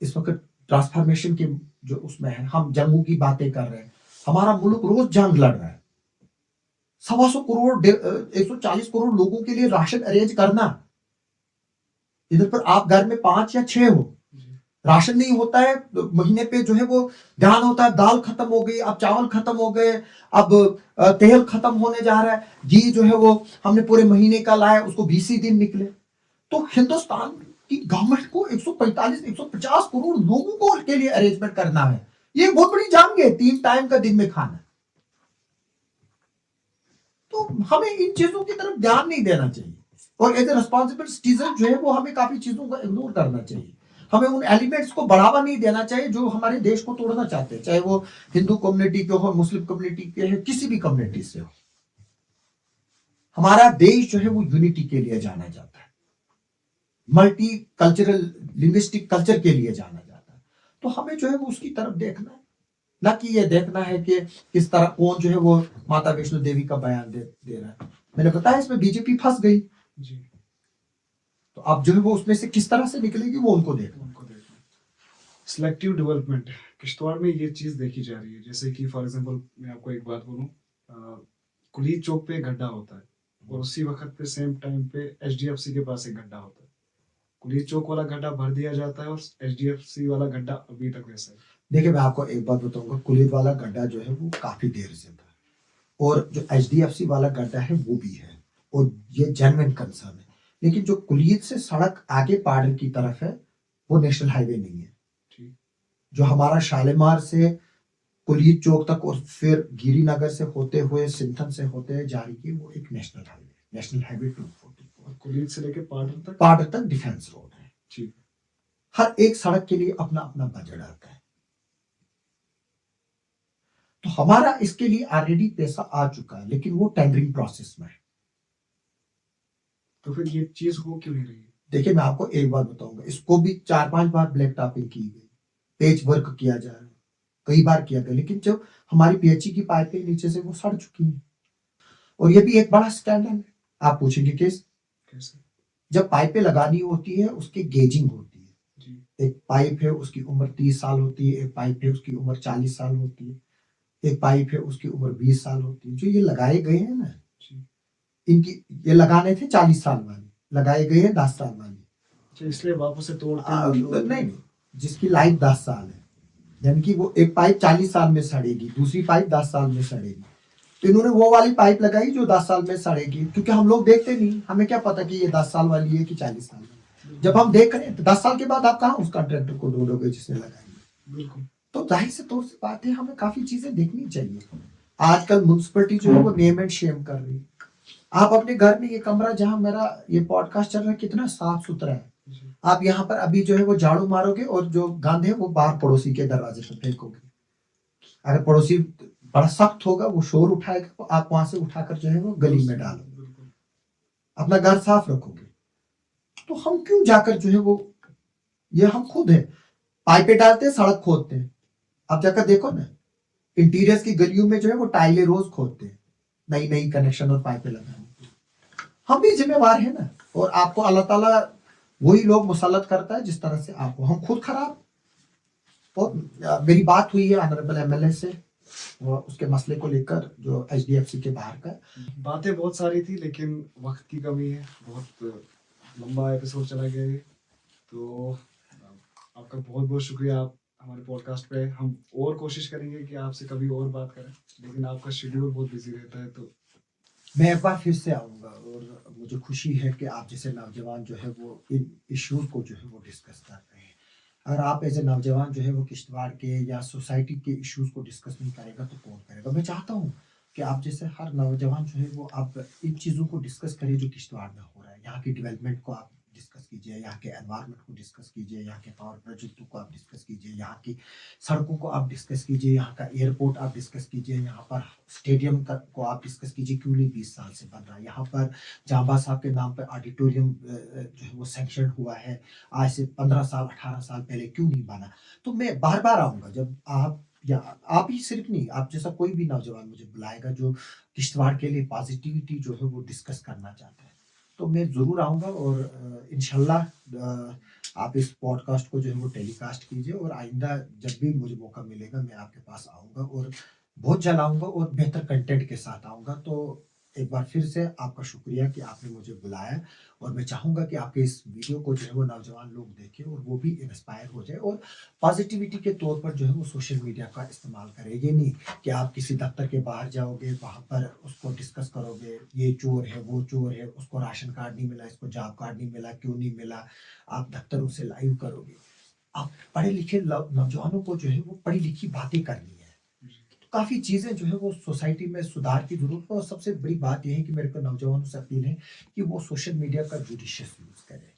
इस वक्त ट्रांसफॉर्मेशन के जो उसमें है। हम जंगों की बातें कर रहे हैं, हमारा मुल्क रोज जंग लड़ रहा है। 125 करोड़ 140 करोड़ लोगों के लिए राशन अरेंज करना, इधर पर आप घर में 5 या 6 हो, राशन नहीं होता है तो महीने पे जो है वो ध्यान होता है, दाल खत्म हो गई, अब चावल खत्म हो गए, अब तेल खत्म होने जा रहा है, घी जो है वो हमने पूरे महीने का लाया, उसको 20 ही दिन निकले। तो हिंदुस्तान की गवर्नमेंट को 145-150 करोड़ लोगों को के लिए अरेंजमेंट करना है। ये बहुत बड़ी जंग है, 3 टाइम का दिन में खाना। तो हमें इन चीजों की तरफ ध्यान नहीं देना चाहिए और एज ए रिस्पॉन्सिबल सिटीजन जो है वो हमें काफी चीजों को इग्नोर करना चाहिए। हमें उन एलिमेंट्स को बढ़ावा नहीं देना चाहिए जो हमारे देश को तोड़ना चाहते हैं, चाहे वो हिंदू कम्युनिटी के हो, मुस्लिम कम्युनिटी के हो, किसी भी कम्युनिटी से हो। हमारा देश जो है वो यूनिटी के लिए जाना जाता है, मल्टी कल्चरल लिंग्विस्टिक कल्चर के लिए जाना जाता है। तो हमें जो है वो उसकी तरफ देखना है, ना कि ये देखना है कि किस तरह कौन जो है वो माता वैष्णो देवी का बयान दे रहा है। मैंने बताया इसमें बीजेपी फंस गई जी। तो अब जो है वो उसमें से किस तरह से निकलेगी वो उनको देखना। सिलेक्टिव डेवलपमेंट किश्तवाड़ में ये चीज देखी जा रही है। जैसे कि फॉर एग्जांपल मैं आपको एक बात बोलूं, कुलीद चौक पे गड्ढा होता है और उसी वक्त पे सेम टाइम पे एचडीएफसी के पास एक गड्ढा होता है। कुलीद चौक वाला गड्ढा भर दिया जाता है और एचडीएफसी वाला गड्ढा अभी तक वैसा है। देखिए मैं आपको एक बात बताऊंगा, कुलीद वाला गड्ढा जो है वो काफी देर से था और जो एचडीएफसी वाला गड्ढा है वो भी है और ये जेन्युइन कंसर्न है। लेकिन जो कुलीद से सड़क आगे पाड़ल की तरफ है वो नेशनल हाईवे नहीं है। ठीक। जो हमारा शालीमार से कुलीत चौक तक और फिर गिरिनगर से होते हुए सिंथन से होते हुए जारी की, वो एक नेशनल हाईवे 244 और कुलीत से लेके पार्ट पार्ट तक डिफेंस रोड है। ठीक। हर एक सड़क के लिए अपना अपना बजट आता है। तो हमारा इसके लिए ऑलरेडी पैसा आ चुका है, लेकिन वो टेंडरिंग प्रोसेस में है। तो फिर ये चीज हो क्यों नहीं रही है? देखिए, मैं आपको एक बात बताऊंगा, इसको भी 4-5 बार ब्लैक टॉपिंग की गई, पेच वर्क किया जा रहा है, कई बार किया गया, लेकिन जब हमारी पीएचई की पाइपें नीचे से वो सड़ चुकी हैं। और ये भी एक बड़ा स्कैंडल है। आप पूछेंगे कैसे? जब पाइपें लगानी होती है उसकी गेजिंग होती है जी। एक पाइप है उसकी उम्र 30 साल होती है, एक पाइप है उसकी उम्र 40 साल होती है, एक पाइप है उसकी उम्र 20 साल होती है। जो ये लगाए गए हैं ना, इनकी ये लगाने थे 40 साल वाले, लगाए गए हैं 10 साल वाले। इसलिए वापस से नहीं, जिसकी लाइफ 10 साल है, यानी कि वो एक पाइप 40 साल में सड़ेगी, दूसरी पाइप 10 साल में सड़ेगी। तो इन्होंने वो वाली पाइप लगाई जो 10 साल में सड़ेगी, क्योंकि हम लोग देखते नहीं, हमें क्या पता कि ये 10 साल वाली है कि 40 साल वाली। जब हम देख रहे हैं तो 10 साल के बाद आप कहाँ उस कॉन्ट्रैक्टर को ढूंढोगे जिसने लगाई। बिल्कुल। तो जाहिर से तौर से बात है, हमें काफी चीजें देखनी चाहिए। आजकल म्युनिसिपैलिटी जो है वो नेम एंड शेम कर रही है। आप अपने घर में ये कमरा जहां मेरा ये पॉडकास्ट चल रहा है कितना साफ सुथरा है, आप यहाँ पर अभी जो है वो झाड़ू मारोगे और जो गंद है वो बाहर पड़ोसी के दरवाजे पर फेंकोगे। अगर पड़ोसी बड़ा सख्त होगा, वो शोर उठाएगा, तो आप वहां से उठाकर जो है वो गली में डालोगे, अपना घर साफ रखोगे। तो हम क्यों जाकर जो है वो, ये हम खुद है पाइपें डालते हैं, सड़क खोदते हैं। आप जाकर देखो ना, इंटीरियर्स की गलियों में जो है वो टाइलें रोज खोदते हैं, नई नई कनेक्शन और पाइपें लगाने। हम भी जिम्मेवार है ना, और आपको अल्लाह ताला वही लोग मुसल्लत करता है जिस तरह से आपको, हम खुद खराब। और मेरी बात हुई है ऑनरेबल एमएलए से उसके मसले को लेकर, जो एचडीएफसी के बाहर का। बातें बहुत सारी थी, लेकिन वक्त की कमी है, बहुत लंबा एपिसोड चला गया है। तो आपका बहुत बहुत शुक्रिया, आप हमारे पॉडकास्ट पे। हम और कोशिश करेंगे कि आपसे कभी और बात करें, लेकिन आपका शेड्यूल बहुत बिजी रहता है। तो मैं एक बार फिर से आऊँगा, और मुझे खुशी है कि आप जैसे नौजवान जो है वो इन इश्यूज़ को जो है वो डिस्कस कर रहे हैं। अगर आप एज ए नौजवान जो है वो किश्तवाड़ के या सोसाइटी के इश्यूज़ को डिस्कस नहीं करेगा तो कौन करेगा। मैं चाहता हूँ कि आप जैसे हर नौजवान जो है वो आप इन चीज़ों को डिस्कस करें जो किश्तवाड़ में हो रहा है। यहाँ की डेवलपमेंट को आप डिस्कस कीजिए, यहाँ के एनवायरनमेंट को डिस्कस कीजिए, यहाँ के पावर प्रोजेक्टों को आप डिस्कस कीजिए, यहाँ की सड़कों को आप डिस्कस कीजिए, यहाँ का एयरपोर्ट आप डिस्कस कीजिए, यहाँ पर स्टेडियम को आप डिस्कस कीजिए, क्यों नहीं 20 साल से बन रहा है। यहाँ पर जांबा साहब के नाम पर ऑडिटोरियम जो है वो सैंक्शन हुआ है, आज से 15 साल 18 साल पहले क्यों नहीं बना। तो मैं बार बार आऊँगा, जब आप, या आप ही सिर्फ नहीं, आप जैसा कोई भी नौजवान मुझे बुलाएगा जो किश्तवाड़ के लिए पॉजिटिविटी जो है वो डिस्कस करना चाहता है, तो मैं ज़रूर आऊँगा। और इंशाल्लाह आप इस पॉडकास्ट को जो है वो टेलीकास्ट कीजिए, और आइंदा जब भी मुझे मौका मिलेगा मैं आपके पास आऊँगा, और बहुत जल्द आऊँगा, और बेहतर कंटेंट के साथ आऊँगा। तो एक बार फिर से आपका शुक्रिया कि आपने मुझे बुलाया, और मैं चाहूँगा कि आपके इस वीडियो को जो है वो नौजवान लोग देखें और वो भी इंस्पायर हो जाए, और पॉजिटिविटी के तौर पर जो है वो सोशल मीडिया का इस्तेमाल करें। ये नहीं कि आप किसी दफ्तर के बाहर जाओगे, वहाँ पर उसको डिस्कस करोगे, ये चोर है, वो चोर है, उसको राशन कार्ड नहीं मिला, इसको जॉब कार्ड नहीं मिला, क्यों नहीं मिला, आप दफ्तरों से लाइव करोगे। आप पढ़े लिखे नौजवानों को जो है वो पढ़ी लिखी बातें करनी है। तो काफ़ी चीज़ें जो है वो सोसाइटी में सुधार की जरूरत है, और सबसे बड़ी बात यह है कि मेरे को नौजवानों से अपील है कि वो सोशल मीडिया का जुडिशियस यूज़ करें।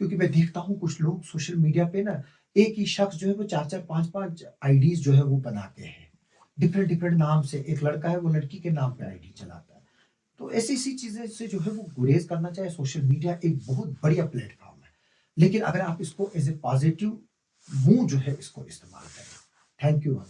क्योंकि मैं देखता हूँ कुछ लोग सोशल मीडिया पे ना, एक ही शख्स जो है वो 4-4 5-5 आईडीज जो है वो बनाते हैं, डिफरेंट डिफरेंट नाम से। एक लड़का है वो लड़की के नाम पे आईडी चलाता है। तो ऐसी ऐसी चीजें से जो है वो गुरेज करना चाहिए। सोशल मीडिया एक बहुत बढ़िया प्लेटफॉर्म है, लेकिन अगर आप इसको एज ए पॉजिटिव मुंह जो है इसको इस्तेमाल करें। Thank you.